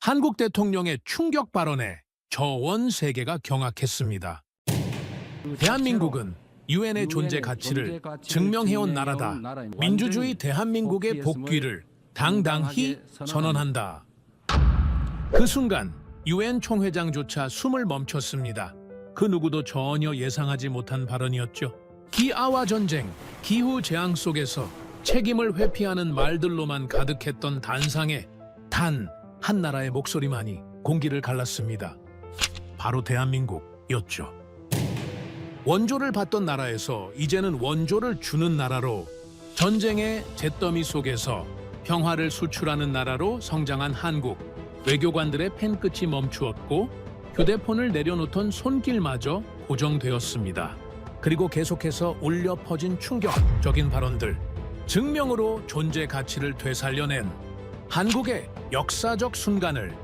한국 대통령의 충격 발언에 전 세계가 경악했습니다. 대한민국은 유엔의 존재 가치를 증명해온 나라다. 민주주의 대한민국의 복귀를 당당히 선언한다. 그 순간 유엔 총회장조차 숨을 멈췄습니다. 그 누구도 전혀 예상하지 못한 발언이었죠. 기아와 전쟁, 기후 재앙 속에서 책임을 회피하는 말들로만 가득했던 단상에 단 한 나라의 목소리만이 공기를 갈랐습니다. 바로 대한민국이었죠. 원조를 받던 나라에서 이제는 원조를 주는 나라로, 전쟁의 잿더미 속에서 평화를 수출하는 나라로 성장한 한국. 외교관들의 펜끝이 멈추었고 휴대폰을 내려놓던 손길마저 고정되었습니다. 그리고 계속해서 울려 퍼진 충격적인 발언들, 증명으로 존재 가치를 되살려낸 한국의 역사적 순간을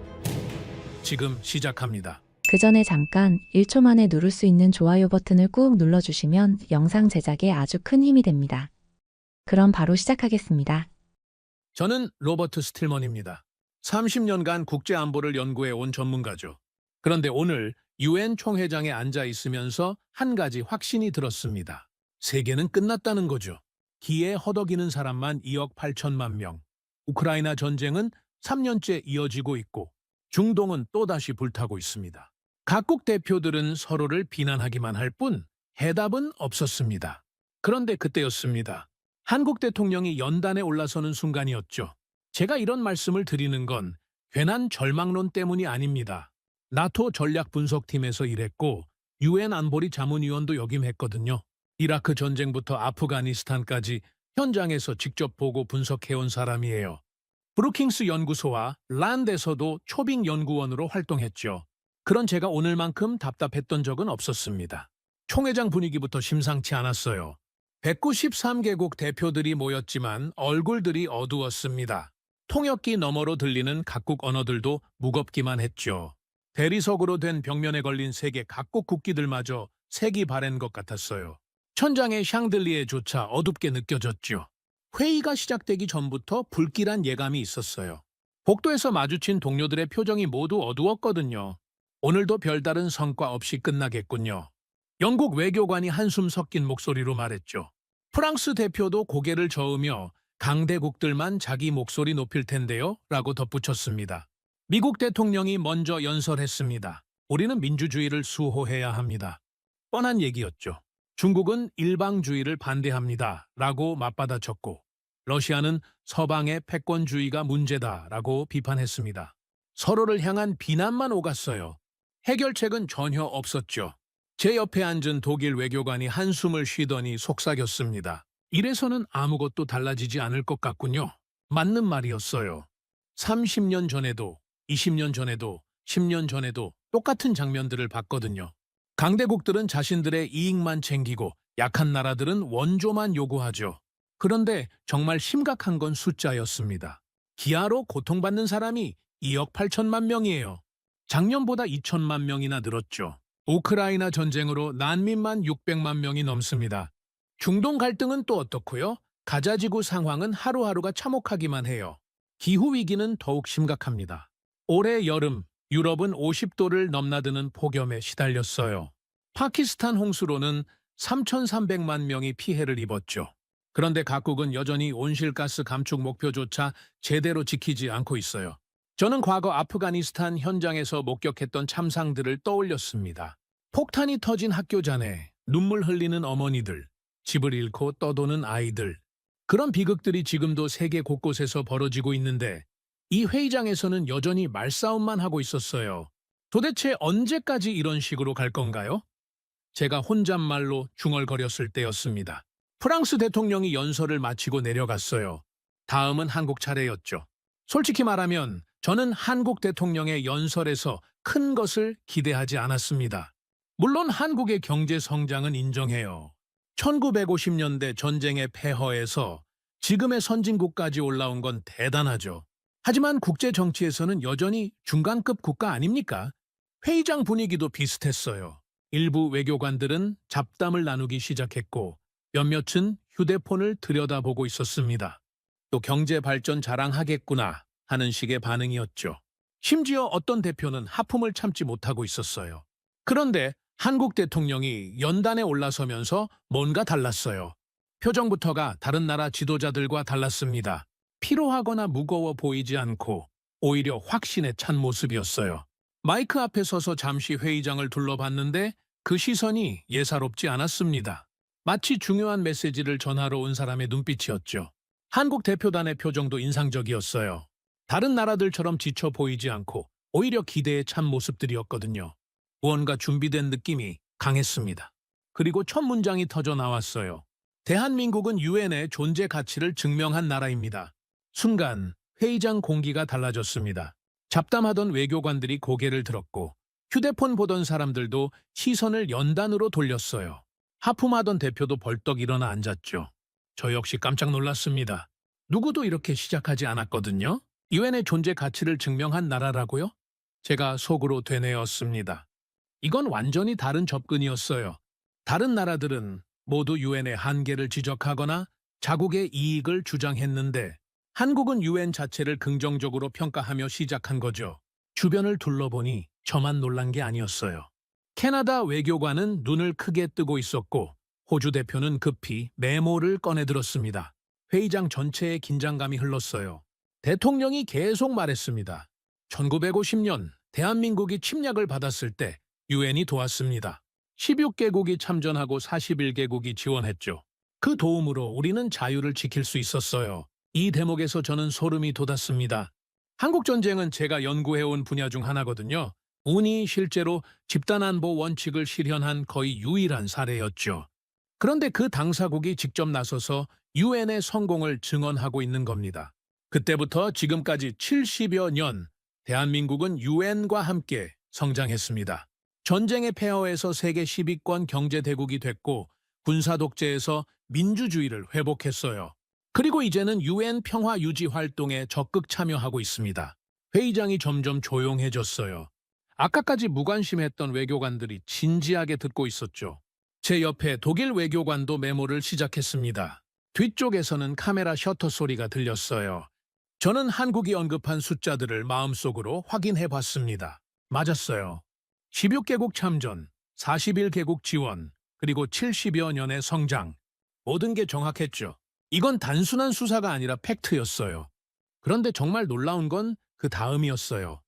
지금 시작합니다. 그 전에 잠깐 1초 만에 누를 수 있는 좋아요 버튼을 꾹 눌러주시면 영상 제작에 아주 큰 힘이 됩니다. 그럼 바로 시작하겠습니다. 저는 로버트 스틸먼입니다. 30년간 국제안보를 연구해 온 전문가죠. 그런데 오늘 유엔 총회장에 앉아 있으면서 한 가지 확신이 들었습니다. 세계는 끝났다는 거죠. 기에 허덕이는 사람만 2억 8천만 명. 우크라이나 전쟁은 3년째 이어지고 있고 중동은 또다시 불타고 있습니다. 각국 대표들은 서로를 비난하기만 할 뿐 해답은 없었습니다. 그런데 그때였습니다. 한국 대통령이 연단에 올라서는 순간이었죠. 제가 이런 말씀을 드리는 건 괜한 절망론 때문이 아닙니다. 나토 전략분석팀에서 일했고 유엔 안보리 자문위원도 역임했거든요. 이라크 전쟁부터 아프가니스탄까지 현장에서 직접 보고 분석해온 사람이에요. 브루킹스 연구소와 란드에서도 초빙 연구원으로 활동했죠. 그런 제가 오늘만큼 답답했던 적은 없었습니다. 총회장 분위기부터 심상치 않았어요. 193개국 대표들이 모였지만 얼굴들이 어두웠습니다. 통역기 너머로 들리는 각국 언어들도 무겁기만 했죠. 대리석으로 된 벽면에 걸린 세계 각국 국기들마저 색이 바랜 것 같았어요. 천장의 샹들리에조차 어둡게 느껴졌죠. 회의가 시작되기 전부터 불길한 예감이 있었어요. 복도에서 마주친 동료들의 표정이 모두 어두웠거든요. 오늘도 별다른 성과 없이 끝나겠군요. 영국 외교관이 한숨 섞인 목소리로 말했죠. 프랑스 대표도 고개를 저으며 강대국들만 자기 목소리 높일 텐데요? 라고 덧붙였습니다. 미국 대통령이 먼저 연설했습니다. 우리는 민주주의를 수호해야 합니다. 뻔한 얘기였죠. 중국은 일방주의를 반대합니다. 라고 맞받아쳤고 러시아는 서방의 패권주의가 문제다. 라고 비판했습니다. 서로를 향한 비난만 오갔어요. 해결책은 전혀 없었죠. 제 옆에 앉은 독일 외교관이 한숨을 쉬더니 속삭였습니다. 이래서는 아무것도 달라지지 않을 것 같군요. 맞는 말이었어요. 30년 전에도, 20년 전에도, 10년 전에도 똑같은 장면들을 봤거든요. 강대국들은 자신들의 이익만 챙기고 약한 나라들은 원조만 요구하죠. 그런데 정말 심각한 건 숫자였습니다. 기아로 고통받는 사람이 2억 8천만 명이에요. 작년보다 2천만 명이나 늘었죠. 우크라이나 전쟁으로 난민만 600만 명이 넘습니다. 중동 갈등은 또 어떻고요? 가자지구 상황은 하루하루가 참혹하기만 해요. 기후위기는 더욱 심각합니다. 올해 여름, 유럽은 50도를 넘나드는 폭염에 시달렸어요. 파키스탄 홍수로는 3,300만 명이 피해를 입었죠. 그런데 각국은 여전히 온실가스 감축 목표조차 제대로 지키지 않고 있어요. 저는 과거 아프가니스탄 현장에서 목격했던 참상들을 떠올렸습니다. 폭탄이 터진 학교잔에 눈물 흘리는 어머니들, 집을 잃고 떠도는 아이들. 그런 비극들이 지금도 세계 곳곳에서 벌어지고 있는데 이 회의장에서는 여전히 말싸움만 하고 있었어요. 도대체 언제까지 이런 식으로 갈 건가요? 제가 혼잣말로 중얼거렸을 때였습니다. 프랑스 대통령이 연설을 마치고 내려갔어요. 다음은 한국 차례였죠. 솔직히 말하면 저는 한국 대통령의 연설에서 큰 것을 기대하지 않았습니다. 물론 한국의 경제 성장은 인정해요. 1950년대 전쟁의 폐허에서 지금의 선진국까지 올라온 건 대단하죠. 하지만 국제 정치에서는 여전히 중간급 국가 아닙니까? 회의장 분위기도 비슷했어요. 일부 외교관들은 잡담을 나누기 시작했고 몇몇은 휴대폰을 들여다보고 있었습니다. 또 경제 발전 자랑하겠구나 하는 식의 반응이었죠. 심지어 어떤 대표는 하품을 참지 못하고 있었어요. 그런데 한국 대통령이 연단에 올라서면서 뭔가 달랐어요. 표정부터가 다른 나라 지도자들과 달랐습니다. 피로하거나 무거워 보이지 않고 오히려 확신에 찬 모습이었어요. 마이크 앞에 서서 잠시 회의장을 둘러봤는데 그 시선이 예사롭지 않았습니다. 마치 중요한 메시지를 전하러 온 사람의 눈빛이었죠. 한국 대표단의 표정도 인상적이었어요. 다른 나라들처럼 지쳐 보이지 않고 오히려 기대에 찬 모습들이었거든요. 무언가 준비된 느낌이 강했습니다. 그리고 첫 문장이 터져 나왔어요. 대한민국은 유엔의 존재 가치를 증명한 나라입니다. 순간 회의장 공기가 달라졌습니다. 잡담하던 외교관들이 고개를 들었고 휴대폰 보던 사람들도 시선을 연단으로 돌렸어요. 하품하던 대표도 벌떡 일어나 앉았죠. 저 역시 깜짝 놀랐습니다. 누구도 이렇게 시작하지 않았거든요. 유엔의 존재 가치를 증명한 나라라고요? 제가 속으로 되뇌었습니다. 이건 완전히 다른 접근이었어요. 다른 나라들은 모두 유엔의 한계를 지적하거나 자국의 이익을 주장했는데 한국은 유엔 자체를 긍정적으로 평가하며 시작한 거죠. 주변을 둘러보니 저만 놀란 게 아니었어요. 캐나다 외교관은 눈을 크게 뜨고 있었고 호주 대표는 급히 메모를 꺼내들었습니다. 회의장 전체에 긴장감이 흘렀어요. 대통령이 계속 말했습니다. 1950년 대한민국이 침략을 받았을 때 유엔이 도왔습니다. 16개국이 참전하고 41개국이 지원했죠. 그 도움으로 우리는 자유를 지킬 수 있었어요. 이 대목에서 저는 소름이 돋았습니다. 한국전쟁은 제가 연구해온 분야 중 하나거든요. 운이 실제로 집단안보 원칙을 실현한 거의 유일한 사례였죠. 그런데 그 당사국이 직접 나서서 유엔의 성공을 증언하고 있는 겁니다. 그때부터 지금까지 70여 년 대한민국은 유엔과 함께 성장했습니다. 전쟁의 폐허에서 세계 10위권 경제대국이 됐고 군사 독재에서 민주주의를 회복했어요. 그리고 이제는 유엔 평화 유지 활동에 적극 참여하고 있습니다. 회의장이 점점 조용해졌어요. 아까까지 무관심했던 외교관들이 진지하게 듣고 있었죠. 제 옆에 독일 외교관도 메모를 시작했습니다. 뒤쪽에서는 카메라 셔터 소리가 들렸어요. 저는 한국이 언급한 숫자들을 마음속으로 확인해 봤습니다. 맞았어요. 16개국 참전, 41개국 지원, 그리고 70여 년의 성장. 모든 게 정확했죠. 이건 단순한 수사가 아니라 팩트였어요. 그런데 정말 놀라운 건 그 다음이었어요.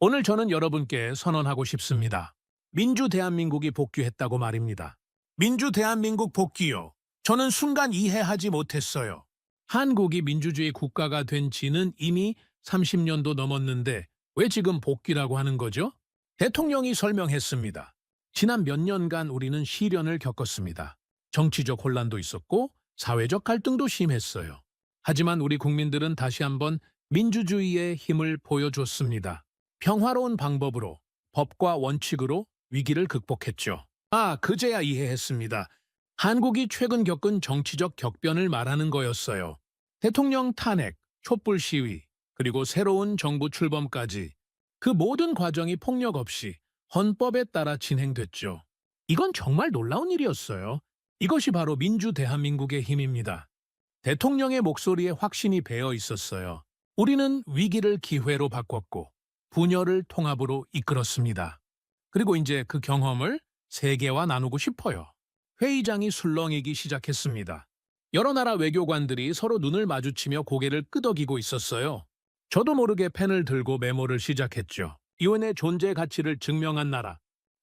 오늘 저는 여러분께 선언하고 싶습니다. 민주 대한민국이 복귀했다고 말입니다. 민주 대한민국 복귀요. 저는 순간 이해하지 못했어요. 한국이 민주주의 국가가 된 지는 이미 30년도 넘었는데 왜 지금 복귀라고 하는 거죠? 대통령이 설명했습니다. 지난 몇 년간 우리는 시련을 겪었습니다. 정치적 혼란도 있었고 사회적 갈등도 심했어요. 하지만 우리 국민들은 다시 한번 민주주의의 힘을 보여줬습니다. 평화로운 방법으로, 법과 원칙으로 위기를 극복했죠. 그제야 이해했습니다. 한국이 최근 겪은 정치적 격변을 말하는 거였어요. 대통령 탄핵, 촛불 시위, 그리고 새로운 정부 출범까지 그 모든 과정이 폭력 없이 헌법에 따라 진행됐죠. 이건 정말 놀라운 일이었어요. 이것이 바로 민주 대한민국의 힘입니다. 대통령의 목소리에 확신이 배어 있었어요. 우리는 위기를 기회로 바꿨고 분열을 통합으로 이끌었습니다. 그리고 이제 그 경험을 세계와 나누고 싶어요. 회의장이 술렁이기 시작했습니다. 여러 나라 외교관들이 서로 눈을 마주치며 고개를 끄덕이고 있었어요. 저도 모르게 펜을 들고 메모를 시작했죠. 유엔의 존재 가치를 증명한 나라.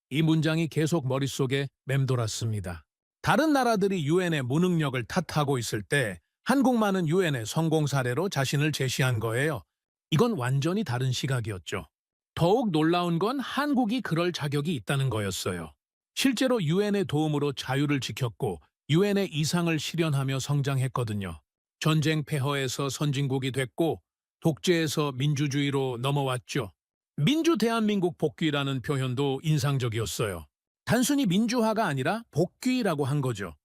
이 문장이 계속 머릿속에 맴돌았습니다. 다른 나라들이 유엔의 무능력을 탓하고 있을 때 한국만은 유엔의 성공 사례로 자신을 제시한 거예요. 이건 완전히 다른 시각이었죠. 더욱 놀라운 건 한국이 그럴 자격이 있다는 거였어요. 실제로 유엔의 도움으로 자유를 지켰고 유엔의 이상을 실현하며 성장했거든요. 전쟁 폐허에서 선진국이 됐고 독재에서 민주주의로 넘어왔죠. 민주 대한민국 복귀라는 표현도 인상적이었어요. 단순히 민주화가 아니라 복귀라고 한 거죠.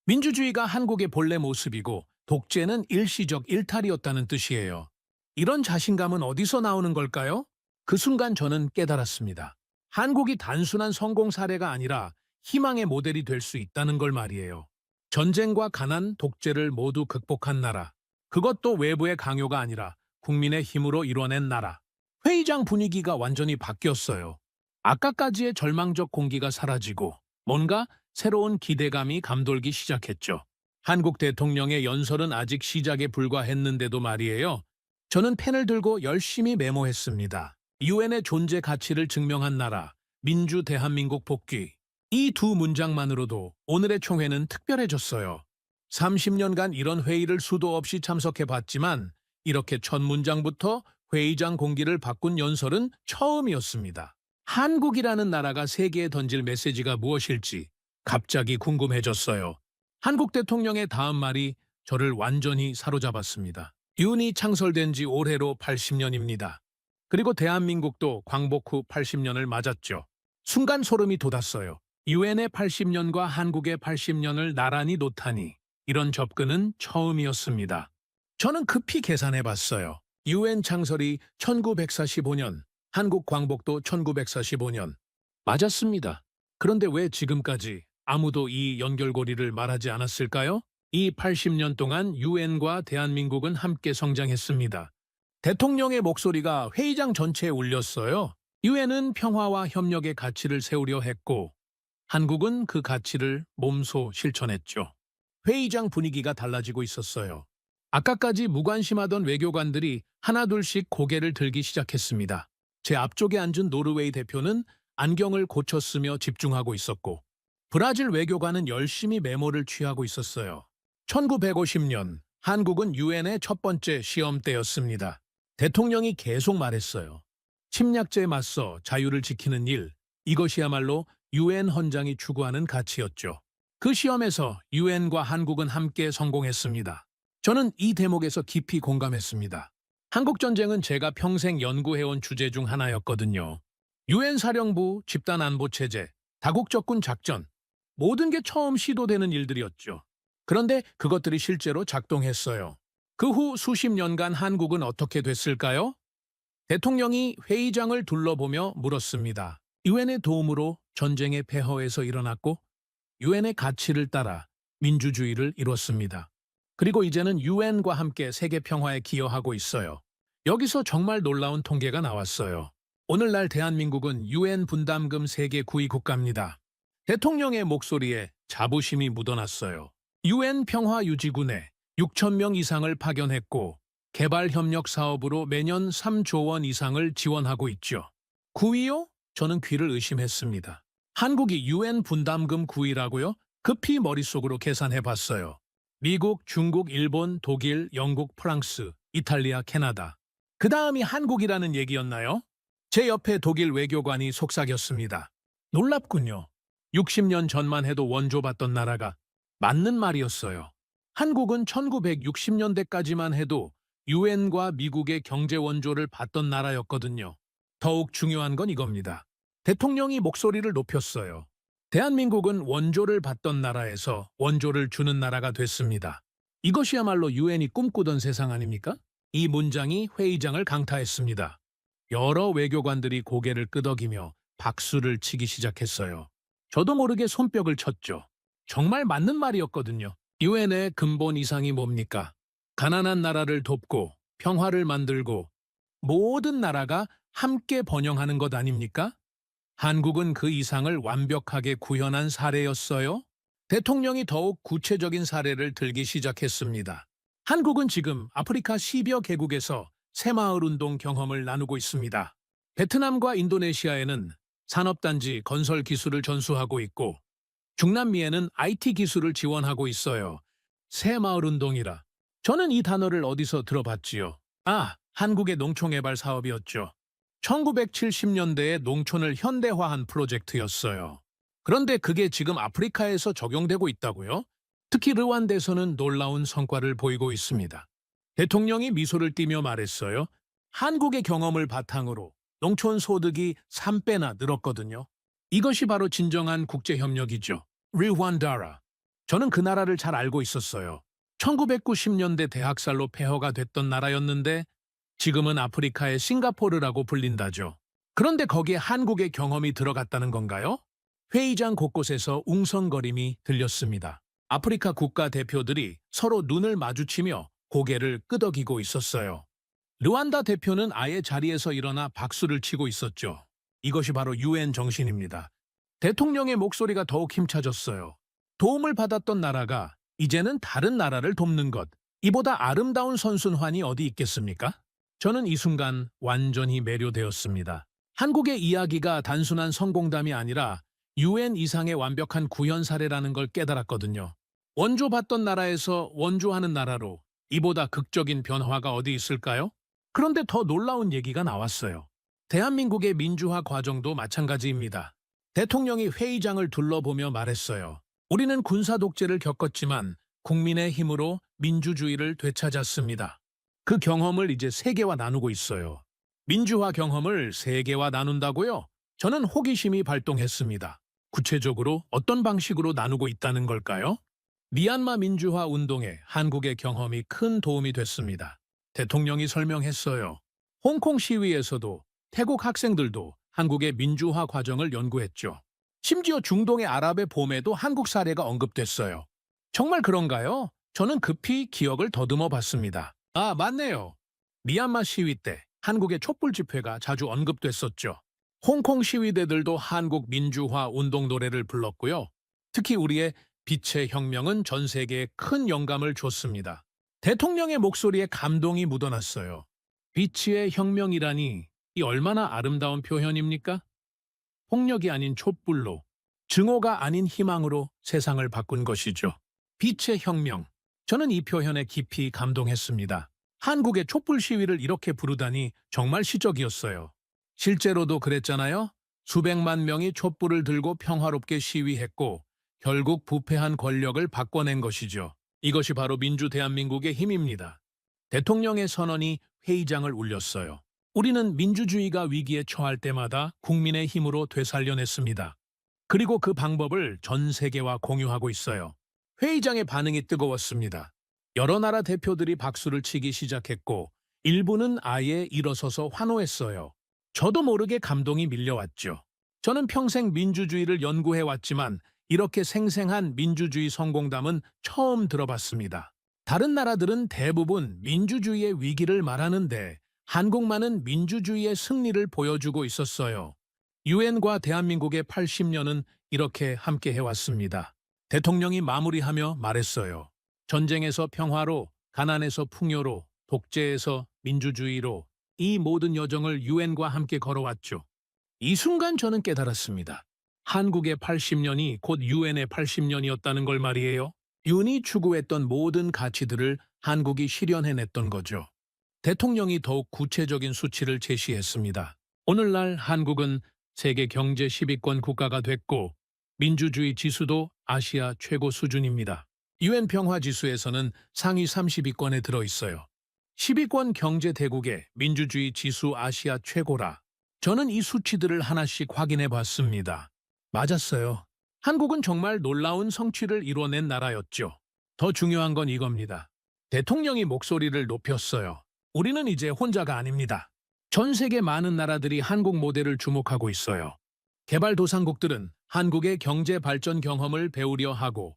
민주주의가 한국의 본래 모습이고 독재는 일시적 일탈이었다는 뜻이에요. 이런 자신감은 어디서 나오는 걸까요? 그 순간 저는 깨달았습니다. 한국이 단순한 성공 사례가 아니라 희망의 모델이 될 수 있다는 걸 말이에요. 전쟁과 가난, 독재를 모두 극복한 나라. 그것도 외부의 강요가 아니라 국민의 힘으로 이뤄낸 나라. 회의장 분위기가 완전히 바뀌었어요. 아까까지의 절망적 공기가 사라지고 뭔가 새로운 기대감이 감돌기 시작했죠. 한국 대통령의 연설은 아직 시작에 불과했는데도 말이에요. 저는 펜을 들고 열심히 메모했습니다. 유엔의 존재 가치를 증명한 나라, 민주 대한민국 복귀. 이 두 문장만으로도 오늘의 총회는 특별해졌어요. 30년간 이런 회의를 수도 없이 참석해봤지만 이렇게 첫 문장부터 회의장 공기를 바꾼 연설은 처음이었습니다. 한국이라는 나라가 세계에 던질 메시지가 무엇일지 갑자기 궁금해졌어요. 한국 대통령의 다음 말이 저를 완전히 사로잡았습니다. 유엔이 창설된 지 올해로 80년입니다. 그리고 대한민국도 광복 후 80년을 맞았죠. 순간 소름이 돋았어요. 유엔의 80년과 한국의 80년을 나란히 놓다니 이런 접근은 처음이었습니다. 저는 급히 계산해봤어요. 유엔 창설이 1945년, 한국 광복도 1945년. 맞았습니다. 그런데 왜 지금까지 아무도 이 연결고리를 말하지 않았을까요? 이 80년 동안 유엔과 대한민국은 함께 성장했습니다. 대통령의 목소리가 회의장 전체에 울렸어요. 유엔은 평화와 협력의 가치를 세우려 했고 한국은 그 가치를 몸소 실천했죠. 회의장 분위기가 달라지고 있었어요. 아까까지 무관심하던 외교관들이 하나둘씩 고개를 들기 시작했습니다. 제 앞쪽에 앉은 노르웨이 대표는 안경을 고쳤으며 집중하고 있었고 브라질 외교관은 열심히 메모를 취하고 있었어요. 1950년 한국은 유엔의 첫 번째 시험대였습니다. 대통령이 계속 말했어요. 침략자에 맞서 자유를 지키는 일, 이것이야말로 유엔 헌장이 추구하는 가치였죠. 그 시험에서 유엔과 한국은 함께 성공했습니다. 저는 이 대목에서 깊이 공감했습니다. 한국전쟁은 제가 평생 연구해온 주제 중 하나였거든요. 유엔 사령부, 집단안보체제, 다국적군 작전, 모든 게 처음 시도되는 일들이었죠. 그런데 그것들이 실제로 작동했어요. 그 후 수십 년간 한국은 어떻게 됐을까요? 대통령이 회의장을 둘러보며 물었습니다. 유엔의 도움으로 전쟁의 폐허에서 일어났고 유엔의 가치를 따라 민주주의를 이뤘습니다. 그리고 이제는 유엔과 함께 세계 평화에 기여하고 있어요. 여기서 정말 놀라운 통계가 나왔어요. 오늘날 대한민국은 유엔 분담금 세계 9위 국가입니다. 대통령의 목소리에 자부심이 묻어났어요. 유엔 평화유지군에 6천 명 이상을 파견했고 개발협력 사업으로 매년 3조 원 이상을 지원하고 있죠. 9위요? 저는 귀를 의심했습니다. 한국이 유엔 분담금 9위라고요? 급히 머릿속으로 계산해봤어요. 미국, 중국, 일본, 독일, 영국, 프랑스, 이탈리아, 캐나다. 그 다음이 한국이라는 얘기였나요? 제 옆에 독일 외교관이 속삭였습니다. 놀랍군요. 60년 전만 해도 원조받던 나라가 맞는 말이었어요. 한국은 1960년대까지만 해도 유엔과 미국의 경제 원조를 받던 나라였거든요. 더욱 중요한 건 이겁니다. 대통령이 목소리를 높였어요. 대한민국은 원조를 받던 나라에서 원조를 주는 나라가 됐습니다. 이것이야말로 유엔이 꿈꾸던 세상 아닙니까? 이 문장이 회의장을 강타했습니다. 여러 외교관들이 고개를 끄덕이며 박수를 치기 시작했어요. 저도 모르게 손뼉을 쳤죠. 정말 맞는 말이었거든요. 유엔의 근본 이상이 뭡니까? 가난한 나라를 돕고 평화를 만들고 모든 나라가 함께 번영하는 것 아닙니까? 한국은 그 이상을 완벽하게 구현한 사례였어요. 대통령이 더욱 구체적인 사례를 들기 시작했습니다. 한국은 지금 아프리카 10여 개국에서 새마을운동 경험을 나누고 있습니다. 베트남과 인도네시아에는 산업단지 건설 기술을 전수하고 있고 중남미에는 IT 기술을 지원하고 있어요. 새마을운동이라. 저는 이 단어를 어디서 들어봤지요? 한국의 농촌개발 사업이었죠. 1970년대에 농촌을 현대화한 프로젝트였어요. 그런데 그게 지금 아프리카에서 적용되고 있다고요? 특히 르완다에서는 놀라운 성과를 보이고 있습니다. 대통령이 미소를 띠며 말했어요. 한국의 경험을 바탕으로 농촌 소득이 3배나 늘었거든요. 이것이 바로 진정한 국제협력이죠. 르완다라. 저는 그 나라를 잘 알고 있었어요. 1990년대 대학살로 폐허가 됐던 나라였는데 지금은 아프리카의 싱가포르라고 불린다죠. 그런데 거기에 한국의 경험이 들어갔다는 건가요? 회의장 곳곳에서 웅성거림이 들렸습니다. 아프리카 국가 대표들이 서로 눈을 마주치며 고개를 끄덕이고 있었어요. 르완다 대표는 아예 자리에서 일어나 박수를 치고 있었죠. 이것이 바로 유엔 정신입니다. 대통령의 목소리가 더욱 힘차졌어요. 도움을 받았던 나라가 이제는 다른 나라를 돕는 것. 이보다 아름다운 선순환이 어디 있겠습니까? 저는 이 순간 완전히 매료되었습니다. 한국의 이야기가 단순한 성공담이 아니라 유엔 이상의 완벽한 구현 사례라는 걸 깨달았거든요. 원조받던 나라에서 원조하는 나라로 이보다 극적인 변화가 어디 있을까요? 그런데 더 놀라운 얘기가 나왔어요. 대한민국의 민주화 과정도 마찬가지입니다. 대통령이 회의장을 둘러보며 말했어요. 우리는 군사 독재를 겪었지만 국민의 힘으로 민주주의를 되찾았습니다. 그 경험을 이제 세계와 나누고 있어요. 민주화 경험을 세계와 나눈다고요? 저는 호기심이 발동했습니다. 구체적으로 어떤 방식으로 나누고 있다는 걸까요? 미얀마 민주화 운동에 한국의 경험이 큰 도움이 됐습니다. 대통령이 설명했어요. 홍콩 시위에서도 태국 학생들도 한국의 민주화 과정을 연구했죠. 심지어 중동의 아랍의 봄에도 한국 사례가 언급됐어요. 정말 그런가요? 저는 급히 기억을 더듬어 봤습니다. 아, 맞네요. 미얀마 시위 때 한국의 촛불 집회가 자주 언급됐었죠. 홍콩 시위대들도 한국 민주화 운동 노래를 불렀고요. 특히 우리의 빛의 혁명은 전 세계에 큰 영감을 줬습니다. 대통령의 목소리에 감동이 묻어났어요. 빛의 혁명이라니 이 얼마나 아름다운 표현입니까? 폭력이 아닌 촛불로, 증오가 아닌 희망으로 세상을 바꾼 것이죠. 빛의 혁명. 저는 이 표현에 깊이 감동했습니다. 한국의 촛불 시위를 이렇게 부르다니 정말 시적이었어요. 실제로도 그랬잖아요. 수백만 명이 촛불을 들고 평화롭게 시위했고 결국 부패한 권력을 바꿔낸 것이죠. 이것이 바로 민주 대한민국의 힘입니다. 대통령의 선언이 회의장을 울렸어요. 우리는 민주주의가 위기에 처할 때마다 국민의 힘으로 되살려냈습니다. 그리고 그 방법을 전 세계와 공유하고 있어요. 회의장의 반응이 뜨거웠습니다. 여러 나라 대표들이 박수를 치기 시작했고 일부는 아예 일어서서 환호했어요. 저도 모르게 감동이 밀려왔죠. 저는 평생 민주주의를 연구해왔지만 이렇게 생생한 민주주의 성공담은 처음 들어봤습니다. 다른 나라들은 대부분 민주주의의 위기를 말하는데 한국만은 민주주의의 승리를 보여주고 있었어요. 유엔과 대한민국의 80년은 이렇게 함께 해왔습니다. 대통령이 마무리하며 말했어요. 전쟁에서 평화로, 가난에서 풍요로, 독재에서 민주주의로 이 모든 여정을 유엔과 함께 걸어왔죠. 이 순간 저는 깨달았습니다. 한국의 80년이 곧 유엔의 80년이었다는 걸 말이에요. 유엔이 추구했던 모든 가치들을 한국이 실현해냈던 거죠. 대통령이 더욱 구체적인 수치를 제시했습니다. 오늘날 한국은 세계 경제 10위권 국가가 됐고 민주주의 지수도 아시아 최고 수준입니다. 유엔 평화지수에서는 상위 30위권에 들어있어요. 10위권 경제 대국의 민주주의 지수 아시아 최고라. 저는 이 수치들을 하나씩 확인해 봤습니다. 맞았어요. 한국은 정말 놀라운 성취를 이뤄낸 나라였죠. 더 중요한 건 이겁니다. 대통령이 목소리를 높였어요. 우리는 이제 혼자가 아닙니다. 전 세계 많은 나라들이 한국 모델을 주목하고 있어요. 개발도상국들은 한국의 경제 발전 경험을 배우려 하고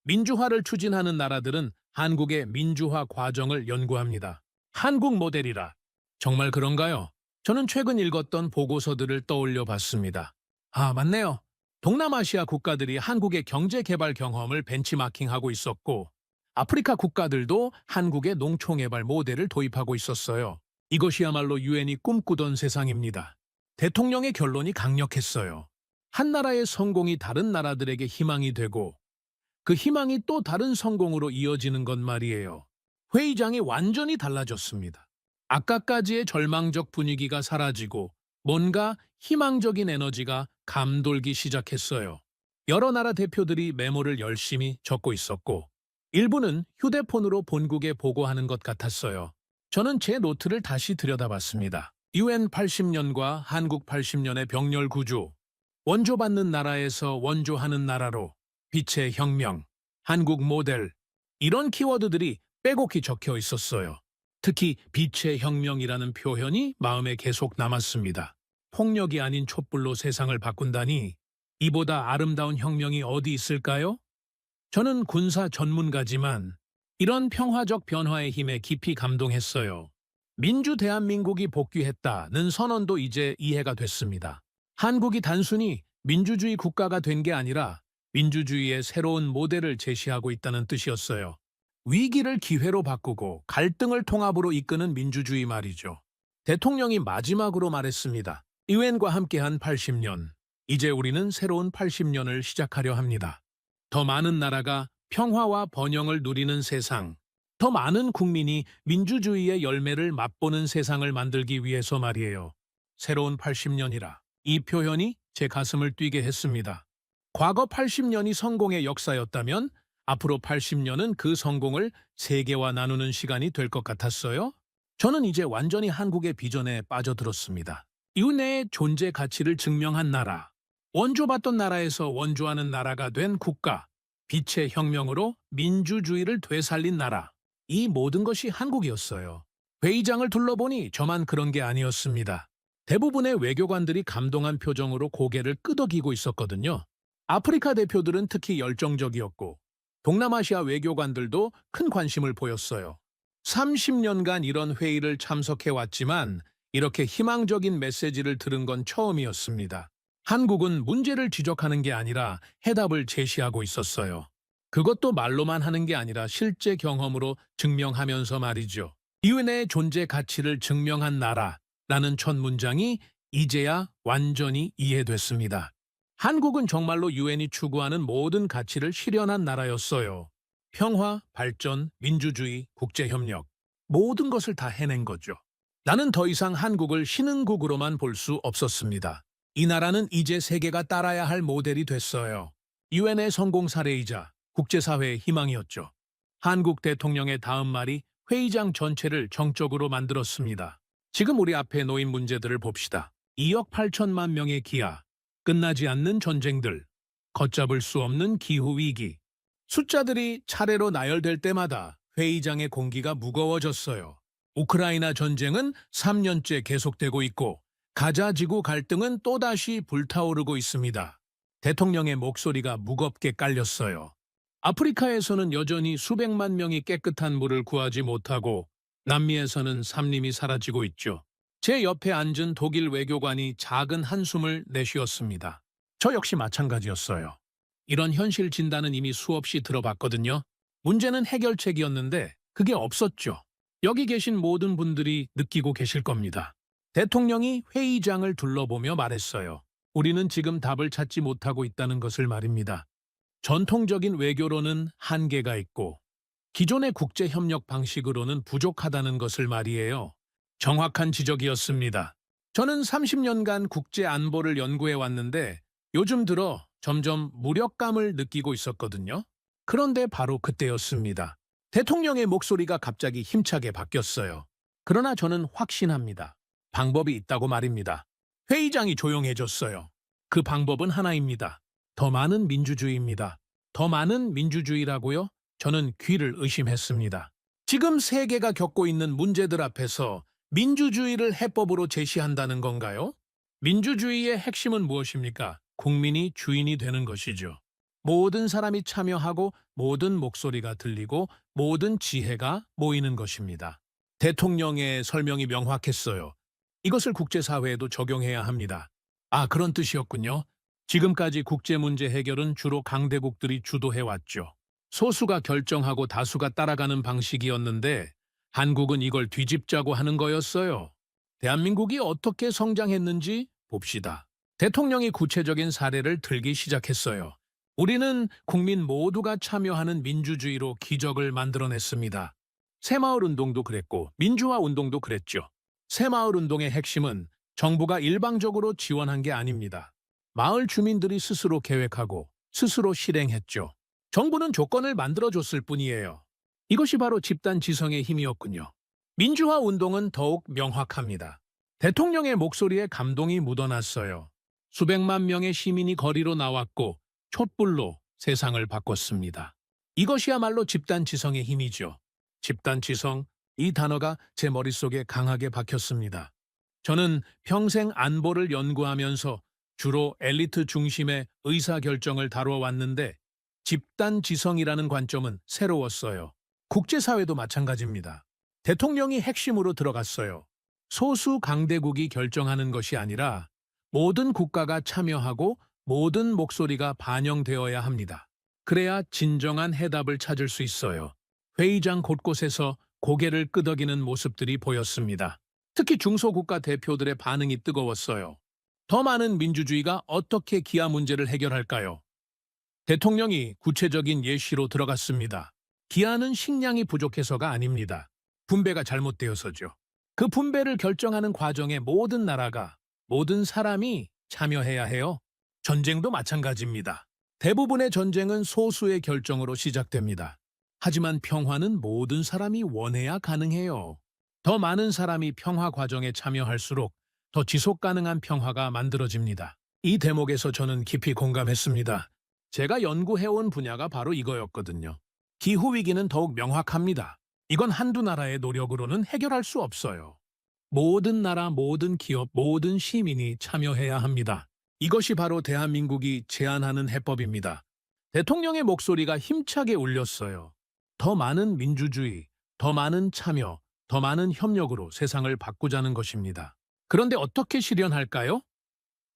민주화를 추진하는 나라들은 한국의 민주화 과정을 연구합니다. 한국 모델이라. 정말 그런가요? 저는 최근 읽었던 보고서들을 떠올려 봤습니다. 아, 맞네요. 동남아시아 국가들이 한국의 경제 개발 경험을 벤치마킹하고 있었고 아프리카 국가들도 한국의 농촌개발 모델을 도입하고 있었어요. 이것이야말로 유엔이 꿈꾸던 세상입니다. 대통령의 결론이 강력했어요. 한 나라의 성공이 다른 나라들에게 희망이 되고 그 희망이 또 다른 성공으로 이어지는 것 말이에요. 회의장이 완전히 달라졌습니다. 아까까지의 절망적 분위기가 사라지고 뭔가 희망적인 에너지가 감돌기 시작했어요. 여러 나라 대표들이 메모를 열심히 적고 있었고 일부는 휴대폰으로 본국에 보고하는 것 같았어요. 저는 제 노트를 다시 들여다봤습니다. 유엔 80년과 한국 80년의 병렬 구조, 원조받는 나라에서 원조하는 나라로, 빛의 혁명, 한국 모델, 이런 키워드들이 빼곡히 적혀 있었어요. 특히 빛의 혁명이라는 표현이 마음에 계속 남았습니다. 폭력이 아닌 촛불로 세상을 바꾼다니 이보다 아름다운 혁명이 어디 있을까요? 저는 군사 전문가지만 이런 평화적 변화의 힘에 깊이 감동했어요. 민주 대한민국이 복귀했다는 선언도 이제 이해가 됐습니다. 한국이 단순히 민주주의 국가가 된 게 아니라 민주주의의 새로운 모델을 제시하고 있다는 뜻이었어요. 위기를 기회로 바꾸고 갈등을 통합으로 이끄는 민주주의 말이죠. 대통령이 마지막으로 말했습니다. 유엔과 함께한 80년. 이제 우리는 새로운 80년을 시작하려 합니다. 더 많은 나라가 평화와 번영을 누리는 세상, 더 많은 국민이 민주주의의 열매를 맛보는 세상을 만들기 위해서 말이에요. 새로운 80년이라. 이 표현이 제 가슴을 뛰게 했습니다. 과거 80년이 성공의 역사였다면 앞으로 80년은 그 성공을 세계와 나누는 시간이 될 것 같았어요. 저는 이제 완전히 한국의 비전에 빠져들었습니다. 이웃의 존재 가치를 증명한 나라, 원조받던 나라에서 원조하는 나라가 된 국가, 빛의 혁명으로 민주주의를 되살린 나라, 이 모든 것이 한국이었어요. 회의장을 둘러보니 저만 그런 게 아니었습니다. 대부분의 외교관들이 감동한 표정으로 고개를 끄덕이고 있었거든요. 아프리카 대표들은 특히 열정적이었고 동남아시아 외교관들도 큰 관심을 보였어요. 30년간 이런 회의를 참석해왔지만 이렇게 희망적인 메시지를 들은 건 처음이었습니다. 한국은 문제를 지적하는 게 아니라 해답을 제시하고 있었어요. 그것도 말로만 하는 게 아니라 실제 경험으로 증명하면서 말이죠. 이웃의 존재 가치를 증명한 나라라는 첫 문장이 이제야 완전히 이해됐습니다. 한국은 정말로 유엔이 추구하는 모든 가치를 실현한 나라였어요. 평화, 발전, 민주주의, 국제협력, 모든 것을 다 해낸 거죠. 나는 더 이상 한국을 신흥국으로만 볼 수 없었습니다. 이 나라는 이제 세계가 따라야 할 모델이 됐어요. 유엔의 성공 사례이자 국제사회의 희망이었죠. 한국 대통령의 다음 말이 회의장 전체를 정적으로 만들었습니다. 지금 우리 앞에 놓인 문제들을 봅시다. 2억 8천만 명의 기아, 끝나지 않는 전쟁들, 걷잡을 수 없는 기후위기. 숫자들이 차례로 나열될 때마다 회의장의 공기가 무거워졌어요. 우크라이나 전쟁은 3년째 계속되고 있고 가자 지구 갈등은 또다시 불타오르고 있습니다. 대통령의 목소리가 무겁게 깔렸어요. 아프리카에서는 여전히 수백만 명이 깨끗한 물을 구하지 못하고 남미에서는 산림이 사라지고 있죠. 제 옆에 앉은 독일 외교관이 작은 한숨을 내쉬었습니다. 저 역시 마찬가지였어요. 이런 현실 진단은 이미 수없이 들어봤거든요. 문제는 해결책이었는데 그게 없었죠. 여기 계신 모든 분들이 느끼고 계실 겁니다. 대통령이 회의장을 둘러보며 말했어요. 우리는 지금 답을 찾지 못하고 있다는 것을 말입니다. 전통적인 외교로는 한계가 있고 기존의 국제협력 방식으로는 부족하다는 것을 말이에요. 정확한 지적이었습니다. 저는 30년간 국제 안보를 연구해 왔는데 요즘 들어 점점 무력감을 느끼고 있었거든요. 그런데 바로 그때였습니다. 대통령의 목소리가 갑자기 힘차게 바뀌었어요. 그러나 저는 확신합니다. 방법이 있다고 말입니다. 회의장이 조용해졌어요. 그 방법은 하나입니다. 더 많은 민주주의입니다. 더 많은 민주주의라고요? 저는 귀를 의심했습니다. 지금 세계가 겪고 있는 문제들 앞에서 민주주의를 해법으로 제시한다는 건가요? 민주주의의 핵심은 무엇입니까? 국민이 주인이 되는 것이죠. 모든 사람이 참여하고 모든 목소리가 들리고 모든 지혜가 모이는 것입니다. 대통령의 설명이 명확했어요. 이것을 국제사회에도 적용해야 합니다. 아, 그런 뜻이었군요. 지금까지 국제문제 해결은 주로 강대국들이 주도해왔죠. 소수가 결정하고 다수가 따라가는 방식이었는데 한국은 이걸 뒤집자고 하는 거였어요. 대한민국이 어떻게 성장했는지 봅시다. 대통령이 구체적인 사례를 들기 시작했어요. 우리는 국민 모두가 참여하는 민주주의로 기적을 만들어냈습니다. 새마을 운동도 그랬고 민주화 운동도 그랬죠. 새마을 운동의 핵심은 정부가 일방적으로 지원한 게 아닙니다. 마을 주민들이 스스로 계획하고 스스로 실행했죠. 정부는 조건을 만들어줬을 뿐이에요. 이것이 바로 집단 지성의 힘이었군요. 민주화 운동은 더욱 명확합니다. 대통령의 목소리에 감동이 묻어났어요. 수백만 명의 시민이 거리로 나왔고 촛불로 세상을 바꿨습니다. 이것이야말로 집단 지성의 힘이죠. 집단 지성, 이 단어가 제 머릿속에 강하게 박혔습니다. 저는 평생 안보를 연구하면서 주로 엘리트 중심의 의사결정을 다뤄왔는데 집단 지성이라는 관점은 새로웠어요. 국제사회도 마찬가지입니다. 대통령이 핵심으로 들어갔어요. 소수 강대국이 결정하는 것이 아니라 모든 국가가 참여하고 모든 목소리가 반영되어야 합니다. 그래야 진정한 해답을 찾을 수 있어요. 회의장 곳곳에서 고개를 끄덕이는 모습들이 보였습니다. 특히 중소국가 대표들의 반응이 뜨거웠어요. 더 많은 민주주의가 어떻게 기아 문제를 해결할까요? 대통령이 구체적인 예시로 들어갔습니다. 기아는 식량이 부족해서가 아닙니다. 분배가 잘못되어서죠. 그 분배를 결정하는 과정에 모든 나라가, 모든 사람이 참여해야 해요. 전쟁도 마찬가지입니다. 대부분의 전쟁은 소수의 결정으로 시작됩니다. 하지만 평화는 모든 사람이 원해야 가능해요. 더 많은 사람이 평화 과정에 참여할수록 더 지속 가능한 평화가 만들어집니다. 이 대목에서 저는 깊이 공감했습니다. 제가 연구해온 분야가 바로 이거였거든요. 기후위기는 더욱 명확합니다. 이건 한두 나라의 노력으로는 해결할 수 없어요. 모든 나라, 모든 기업, 모든 시민이 참여해야 합니다. 이것이 바로 대한민국이 제안하는 해법입니다. 대통령의 목소리가 힘차게 울렸어요. 더 많은 민주주의, 더 많은 참여, 더 많은 협력으로 세상을 바꾸자는 것입니다. 그런데 어떻게 실현할까요?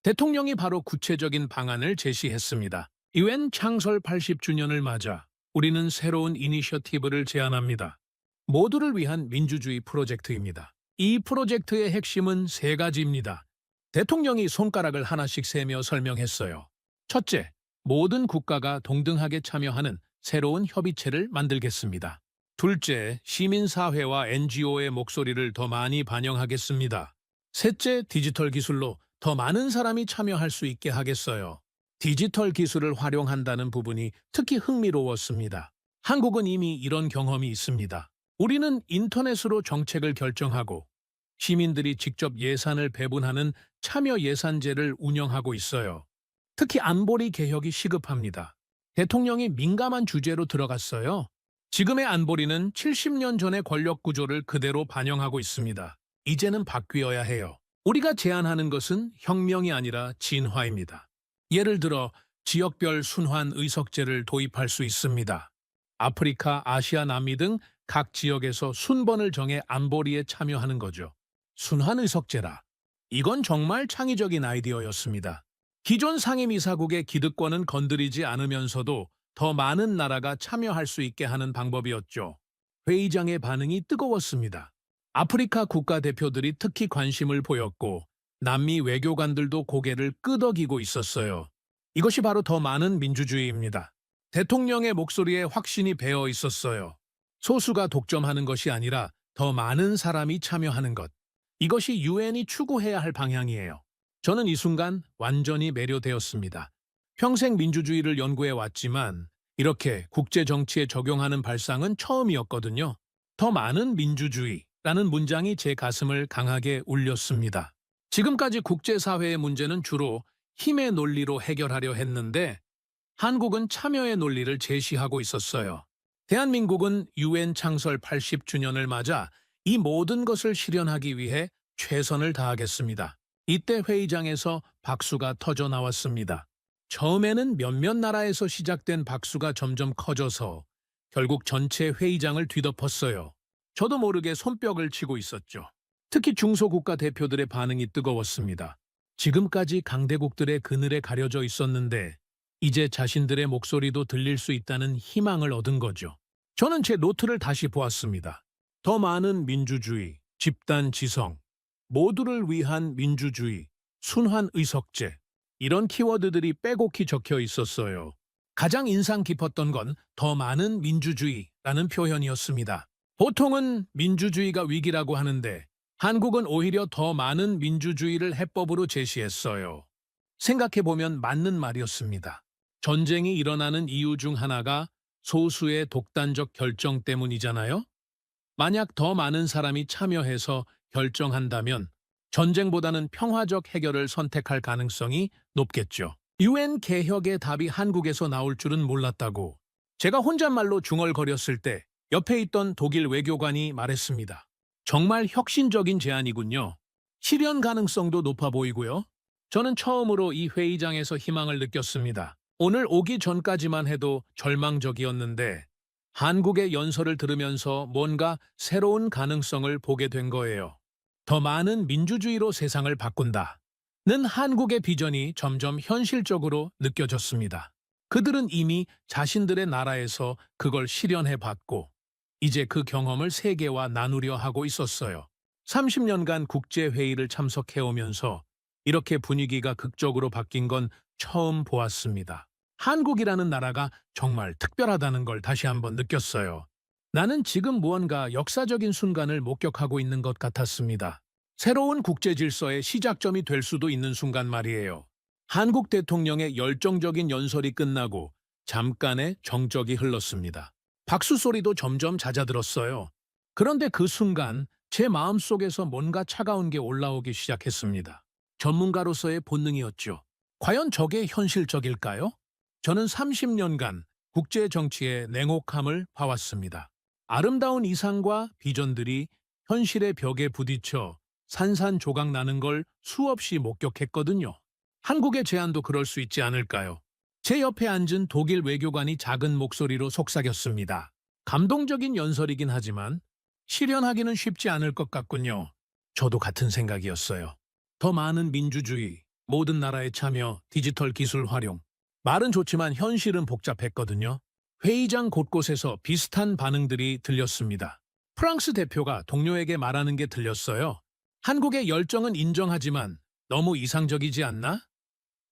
대통령이 바로 구체적인 방안을 제시했습니다. UN 창설 80주년을 맞아 우리는 새로운 이니셔티브를 제안합니다. 모두를 위한 민주주의 프로젝트입니다. 이 프로젝트의 핵심은 세 가지입니다. 대통령이 손가락을 하나씩 세며 설명했어요. 첫째, 모든 국가가 동등하게 참여하는 새로운 협의체를 만들겠습니다. 둘째, 시민사회와 NGO의 목소리를 더 많이 반영하겠습니다. 셋째, 디지털 기술로 더 많은 사람이 참여할 수 있게 하겠어요. 디지털 기술을 활용한다는 부분이 특히 흥미로웠습니다. 한국은 이미 이런 경험이 있습니다. 우리는 인터넷으로 정책을 결정하고 시민들이 직접 예산을 배분하는 참여 예산제를 운영하고 있어요. 특히 안보리 개혁이 시급합니다. 대통령이 민감한 주제로 들어갔어요. 지금의 안보리는 70년 전의 권력 구조를 그대로 반영하고 있습니다. 이제는 바뀌어야 해요. 우리가 제안하는 것은 혁명이 아니라 진화입니다. 예를 들어 지역별 순환 의석제를 도입할 수 있습니다. 아프리카, 아시아, 남미 등 각 지역에서 순번을 정해 안보리에 참여하는 거죠. 순환 의석제라. 이건 정말 창의적인 아이디어였습니다. 기존 상임이사국의 기득권은 건드리지 않으면서도 더 많은 나라가 참여할 수 있게 하는 방법이었죠. 회의장의 반응이 뜨거웠습니다. 아프리카 국가대표들이 특히 관심을 보였고 남미 외교관들도 고개를 끄덕이고 있었어요. 이것이 바로 더 많은 민주주의입니다. 대통령의 목소리에 확신이 배어 있었어요. 소수가 독점하는 것이 아니라 더 많은 사람이 참여하는 것. 이것이 유엔이 추구해야 할 방향이에요. 저는 이 순간 완전히 매료되었습니다. 평생 민주주의를 연구해 왔지만 이렇게 국제 정치에 적용하는 발상은 처음이었거든요. 더 많은 민주주의라는 문장이 제 가슴을 강하게 울렸습니다. 지금까지 국제사회의 문제는 주로 힘의 논리로 해결하려 했는데 한국은 참여의 논리를 제시하고 있었어요. 대한민국은 UN 창설 80주년을 맞아 이 모든 것을 실현하기 위해 최선을 다하겠습니다. 이때 회의장에서 박수가 터져 나왔습니다. 처음에는 몇몇 나라에서 시작된 박수가 점점 커져서 결국 전체 회의장을 뒤덮었어요. 저도 모르게 손뼉을 치고 있었죠. 특히 중소국가 대표들의 반응이 뜨거웠습니다. 지금까지 강대국들의 그늘에 가려져 있었는데 이제 자신들의 목소리도 들릴 수 있다는 희망을 얻은 거죠. 저는 제 노트를 다시 보았습니다. 더 많은 민주주의, 집단 지성, 모두를 위한 민주주의, 순환 의석제 이런 키워드들이 빼곡히 적혀 있었어요. 가장 인상 깊었던 건 더 많은 민주주의라는 표현이었습니다. 보통은 민주주의가 위기라고 하는데 한국은 오히려 더 많은 민주주의를 해법으로 제시했어요. 생각해보면 맞는 말이었습니다. 전쟁이 일어나는 이유 중 하나가 소수의 독단적 결정 때문이잖아요? 만약 더 많은 사람이 참여해서 결정한다면 전쟁보다는 평화적 해결을 선택할 가능성이 높겠죠. UN 개혁의 답이 한국에서 나올 줄은 몰랐다고. 제가 혼잣말로 중얼거렸을 때 옆에 있던 독일 외교관이 말했습니다. 정말 혁신적인 제안이군요. 실현 가능성도 높아 보이고요. 저는 처음으로 이 회의장에서 희망을 느꼈습니다. 오늘 오기 전까지만 해도 절망적이었는데 한국의 연설을 들으면서 뭔가 새로운 가능성을 보게 된 거예요. 더 많은 민주주의로 세상을 바꾼다. 는 한국의 비전이 점점 현실적으로 느껴졌습니다. 그들은 이미 자신들의 나라에서 그걸 실현해 봤고, 이제 그 경험을 세계와 나누려 하고 있었어요. 30년간 국제회의를 참석해오면서 이렇게 분위기가 극적으로 바뀐 건 처음 보았습니다. 한국이라는 나라가 정말 특별하다는 걸 다시 한번 느꼈어요. 나는 지금 무언가 역사적인 순간을 목격하고 있는 것 같았습니다. 새로운 국제 질서의 시작점이 될 수도 있는 순간 말이에요. 한국 대통령의 열정적인 연설이 끝나고 잠깐의 정적이 흘렀습니다. 박수 소리도 점점 잦아들었어요. 그런데 그 순간 제 마음속에서 뭔가 차가운 게 올라오기 시작했습니다. 전문가로서의 본능이었죠. 과연 저게 현실적일까요? 저는 30년간 국제 정치의 냉혹함을 봐왔습니다. 아름다운 이상과 비전들이 현실의 벽에 부딪혀 산산조각 나는 걸 수없이 목격했거든요. 한국의 제안도 그럴 수 있지 않을까요? 제 옆에 앉은 독일 외교관이 작은 목소리로 속삭였습니다. 감동적인 연설이긴 하지만 실현하기는 쉽지 않을 것 같군요. 저도 같은 생각이었어요. 더 많은 민주주의, 모든 나라의 참여, 디지털 기술 활용. 말은 좋지만 현실은 복잡했거든요. 회의장 곳곳에서 비슷한 반응들이 들렸습니다. 프랑스 대표가 동료에게 말하는 게 들렸어요. 한국의 열정은 인정하지만 너무 이상적이지 않나?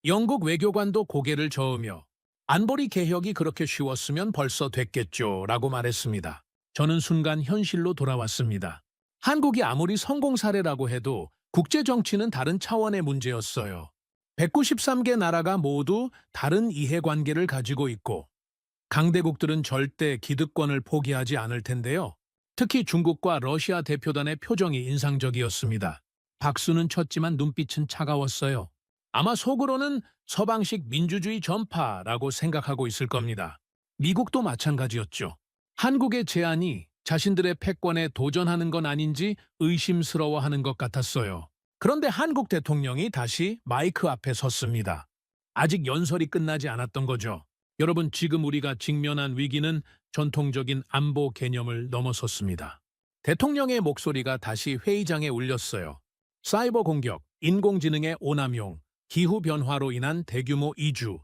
영국 외교관도 고개를 저으며 안보리 개혁이 그렇게 쉬웠으면 벌써 됐겠죠 라고 말했습니다. 저는 순간 현실로 돌아왔습니다. 한국이 아무리 성공 사례라고 해도 국제 정치는 다른 차원의 문제였어요. 193개 나라가 모두 다른 이해관계를 가지고 있고 강대국들은 절대 기득권을 포기하지 않을 텐데요. 특히 중국과 러시아 대표단의 표정이 인상적이었습니다. 박수는 쳤지만 눈빛은 차가웠어요. 아마 속으로는 서방식 민주주의 전파라고 생각하고 있을 겁니다. 미국도 마찬가지였죠. 한국의 제안이 자신들의 패권에 도전하는 건 아닌지 의심스러워하는 것 같았어요. 그런데 한국 대통령이 다시 마이크 앞에 섰습니다. 아직 연설이 끝나지 않았던 거죠. 여러분, 지금 우리가 직면한 위기는 전통적인 안보 개념을 넘어섰습니다. 대통령의 목소리가 다시 회의장에 울렸어요. 사이버 공격, 인공지능의 오남용, 기후변화로 인한 대규모 이주.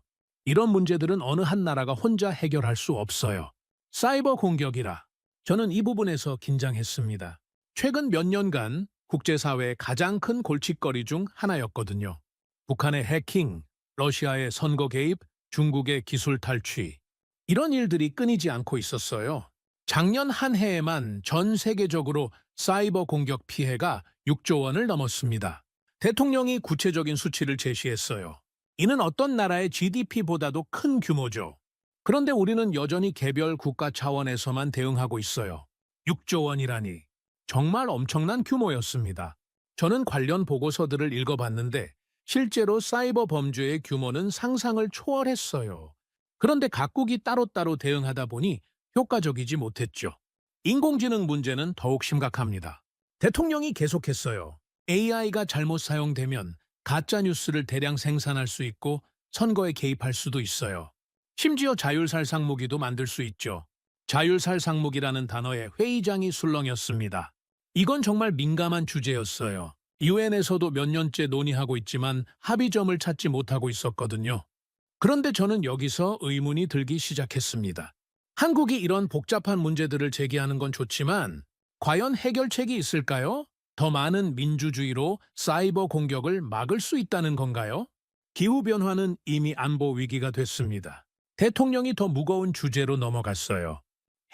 이런 문제들은 어느 한 나라가 혼자 해결할 수 없어요. 사이버 공격이라. 저는 이 부분에서 긴장했습니다. 최근 몇 년간 국제사회의 가장 큰 골칫거리 중 하나였거든요. 북한의 해킹, 러시아의 선거 개입, 중국의 기술 탈취. 이런 일들이 끊이지 않고 있었어요. 작년 한 해에만 전 세계적으로 사이버 공격 피해가 6조 원을 넘었습니다. 대통령이 구체적인 수치를 제시했어요. 이는 어떤 나라의 GDP보다도 큰 규모죠. 그런데 우리는 여전히 개별 국가 차원에서만 대응하고 있어요. 6조 원이라니 정말 엄청난 규모였습니다. 저는 관련 보고서들을 읽어봤는데 실제로 사이버 범죄의 규모는 상상을 초월했어요. 그런데 각국이 따로따로 대응하다 보니 효과적이지 못했죠. 인공지능 문제는 더욱 심각합니다. 대통령이 계속했어요. AI가 잘못 사용되면 가짜뉴스를 대량 생산할 수 있고 선거에 개입할 수도 있어요. 심지어 자율살상 무기도 만들 수 있죠. 자율살상 무기라는 단어에 회의장이 술렁였습니다. 이건 정말 민감한 주제였어요. 유엔에서도 몇 년째 논의하고 있지만 합의점을 찾지 못하고 있었거든요. 그런데 저는 여기서 의문이 들기 시작했습니다. 한국이 이런 복잡한 문제들을 제기하는 건 좋지만 과연 해결책이 있을까요? 더 많은 민주주의로 사이버 공격을 막을 수 있다는 건가요? 기후변화는 이미 안보 위기가 됐습니다. 대통령이 더 무거운 주제로 넘어갔어요.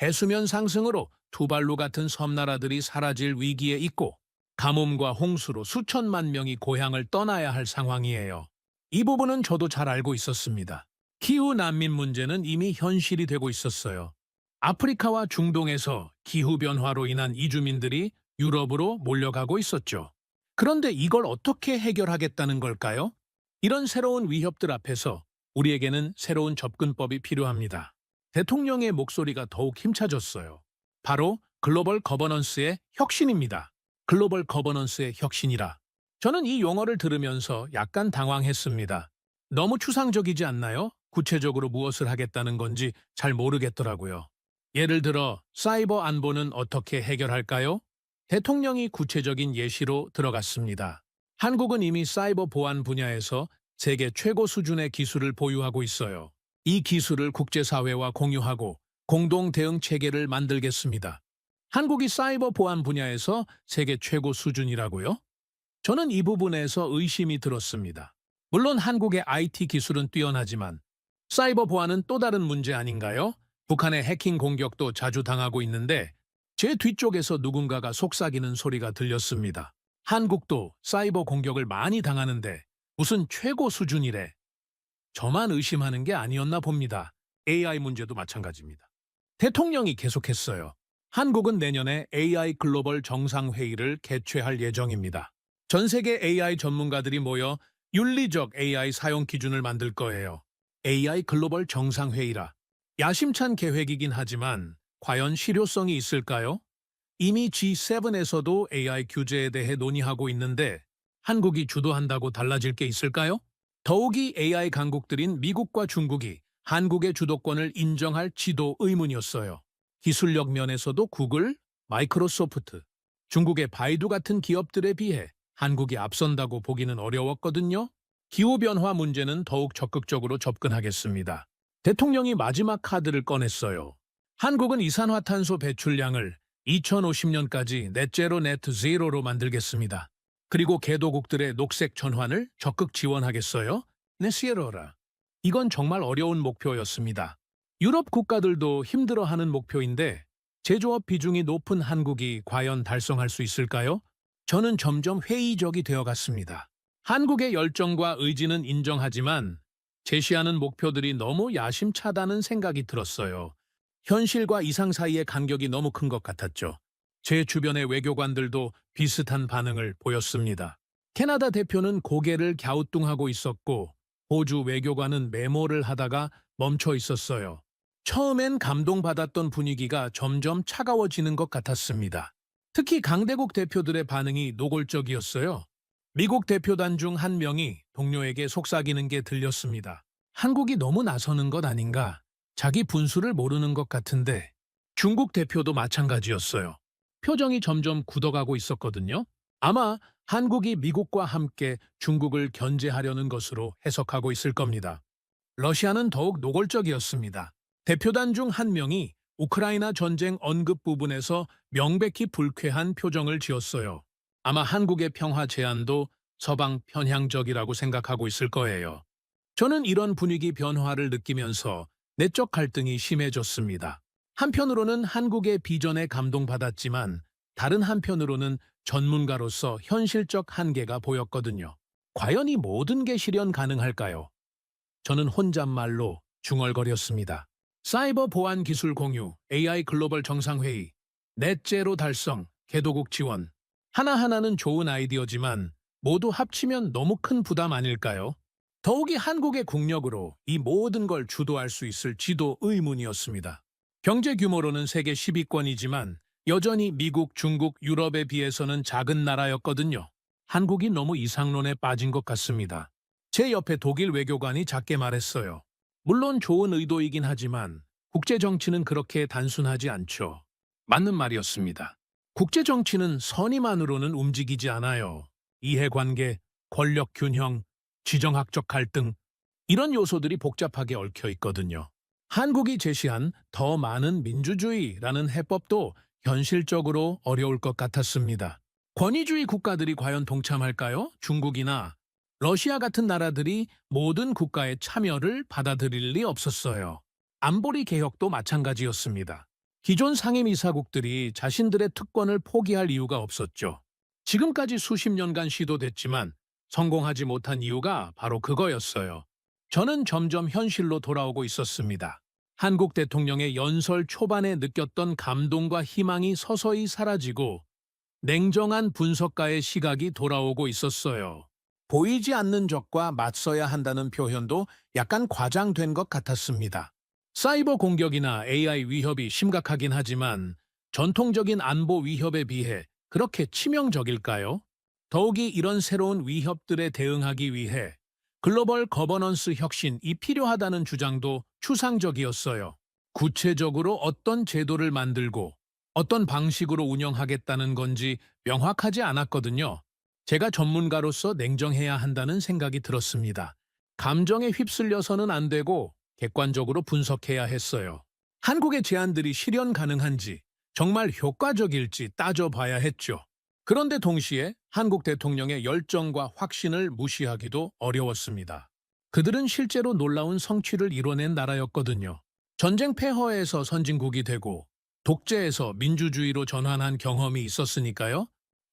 해수면 상승으로 투발루 같은 섬나라들이 사라질 위기에 있고 가뭄과 홍수로 수천만 명이 고향을 떠나야 할 상황이에요. 이 부분은 저도 잘 알고 있었습니다. 기후 난민 문제는 이미 현실이 되고 있었어요. 아프리카와 중동에서 기후변화로 인한 이주민들이 유럽으로 몰려가고 있었죠. 그런데 이걸 어떻게 해결하겠다는 걸까요? 이런 새로운 위협들 앞에서 우리에게는 새로운 접근법이 필요합니다. 대통령의 목소리가 더욱 힘차졌어요. 바로 글로벌 거버넌스의 혁신입니다. 글로벌 거버넌스의 혁신이라. 저는 이 용어를 들으면서 약간 당황했습니다. 너무 추상적이지 않나요? 구체적으로 무엇을 하겠다는 건지 잘 모르겠더라고요. 예를 들어 사이버 안보는 어떻게 해결할까요? 대통령이 구체적인 예시로 들어갔습니다. 한국은 이미 사이버 보안 분야에서 세계 최고 수준의 기술을 보유하고 있어요. 이 기술을 국제사회와 공유하고 공동 대응 체계를 만들겠습니다. 한국이 사이버 보안 분야에서 세계 최고 수준이라고요? 저는 이 부분에서 의심이 들었습니다. 물론 한국의 IT 기술은 뛰어나지만 사이버 보안은 또 다른 문제 아닌가요? 북한의 해킹 공격도 자주 당하고 있는데 제 뒤쪽에서 누군가가 속삭이는 소리가 들렸습니다. 한국도 사이버 공격을 많이 당하는데 무슨 최고 수준이래. 저만 의심하는 게 아니었나 봅니다. AI 문제도 마찬가지입니다. 대통령이 계속했어요. 한국은 내년에 AI 글로벌 정상회의를 개최할 예정입니다. 전 세계 AI 전문가들이 모여 윤리적 AI 사용 기준을 만들 거예요. AI 글로벌 정상회의라. 야심찬 계획이긴 하지만 과연 실효성이 있을까요? 이미 G7에서도 AI 규제에 대해 논의하고 있는데 한국이 주도한다고 달라질 게 있을까요? 더욱이 AI 강국들인 미국과 중국이 한국의 주도권을 인정할 지도 의문이었어요. 기술력 면에서도 구글, 마이크로소프트, 중국의 바이두 같은 기업들에 비해 한국이 앞선다고 보기는 어려웠거든요. 기후변화 문제는 더욱 적극적으로 접근하겠습니다. 대통령이 마지막 카드를 꺼냈어요. 한국은 이산화탄소 배출량을 2050년까지 넷제로 네트 제로로 만들겠습니다. 그리고 개도국들의 녹색 전환을 적극 지원하겠어요? 네시에로라. 이건 정말 어려운 목표였습니다. 유럽 국가들도 힘들어하는 목표인데 제조업 비중이 높은 한국이 과연 달성할 수 있을까요? 저는 점점 회의적이 되어갔습니다. 한국의 열정과 의지는 인정하지만 제시하는 목표들이 너무 야심차다는 생각이 들었어요. 현실과 이상 사이의 간격이 너무 큰 것 같았죠. 제 주변의 외교관들도 비슷한 반응을 보였습니다. 캐나다 대표는 고개를 갸우뚱하고 있었고 호주 외교관은 메모를 하다가 멈춰 있었어요. 처음엔 감동받았던 분위기가 점점 차가워지는 것 같았습니다. 특히 강대국 대표들의 반응이 노골적이었어요. 미국 대표단 중 한 명이 동료에게 속삭이는 게 들렸습니다. 한국이 너무 나서는 것 아닌가? 자기 분수를 모르는 것 같은데 중국 대표도 마찬가지였어요. 표정이 점점 굳어가고 있었거든요. 아마 한국이 미국과 함께 중국을 견제하려는 것으로 해석하고 있을 겁니다. 러시아는 더욱 노골적이었습니다. 대표단 중 한 명이 우크라이나 전쟁 언급 부분에서 명백히 불쾌한 표정을 지었어요. 아마 한국의 평화 제안도 서방 편향적이라고 생각하고 있을 거예요. 저는 이런 분위기 변화를 느끼면서 내적 갈등이 심해졌습니다. 한편으로는 한국의 비전에 감동받았지만 다른 한편으로는 전문가로서 현실적 한계가 보였거든요. 과연 이 모든 게 실현 가능할까요? 저는 혼잣말로 중얼거렸습니다. 사이버 보안 기술 공유, AI 글로벌 정상회의, 넷제로 달성, 개도국 지원. 하나하나는 좋은 아이디어지만 모두 합치면 너무 큰 부담 아닐까요? 더욱이 한국의 국력으로 이 모든 걸 주도할 수 있을지도 의문이었습니다. 경제 규모로는 세계 10위권이지만 여전히 미국, 중국, 유럽에 비해서는 작은 나라였거든요. 한국이 너무 이상론에 빠진 것 같습니다. 제 옆에 독일 외교관이 작게 말했어요. 물론 좋은 의도이긴 하지만 국제정치는 그렇게 단순하지 않죠. 맞는 말이었습니다. 국제정치는 선의만으로는 움직이지 않아요. 이해관계, 권력균형, 지정학적 갈등, 이런 요소들이 복잡하게 얽혀 있거든요. 한국이 제시한 더 많은 민주주의라는 해법도 현실적으로 어려울 것 같았습니다. 권위주의 국가들이 과연 동참할까요? 중국이나 러시아 같은 나라들이 모든 국가의 참여를 받아들일 리 없었어요. 안보리 개혁도 마찬가지였습니다. 기존 상임이사국들이 자신들의 특권을 포기할 이유가 없었죠. 지금까지 수십 년간 시도됐지만 성공하지 못한 이유가 바로 그거였어요. 저는 점점 현실로 돌아오고 있었습니다. 한국 대통령의 연설 초반에 느꼈던 감동과 희망이 서서히 사라지고 냉정한 분석가의 시각이 돌아오고 있었어요. 보이지 않는 적과 맞서야 한다는 표현도 약간 과장된 것 같았습니다. 사이버 공격이나 AI 위협이 심각하긴 하지만 전통적인 안보 위협에 비해 그렇게 치명적일까요? 더욱이 이런 새로운 위협들에 대응하기 위해 글로벌 거버넌스 혁신이 필요하다는 주장도 추상적이었어요. 구체적으로 어떤 제도를 만들고 어떤 방식으로 운영하겠다는 건지 명확하지 않았거든요. 제가 전문가로서 냉정해야 한다는 생각이 들었습니다. 감정에 휩쓸려서는 안 되고 객관적으로 분석해야 했어요. 한국의 제안들이 실현 가능한지, 정말 효과적일지 따져봐야 했죠. 그런데 동시에 한국 대통령의 열정과 확신을 무시하기도 어려웠습니다. 그들은 실제로 놀라운 성취를 이뤄낸 나라였거든요. 전쟁 폐허에서 선진국이 되고 독재에서 민주주의로 전환한 경험이 있었으니까요.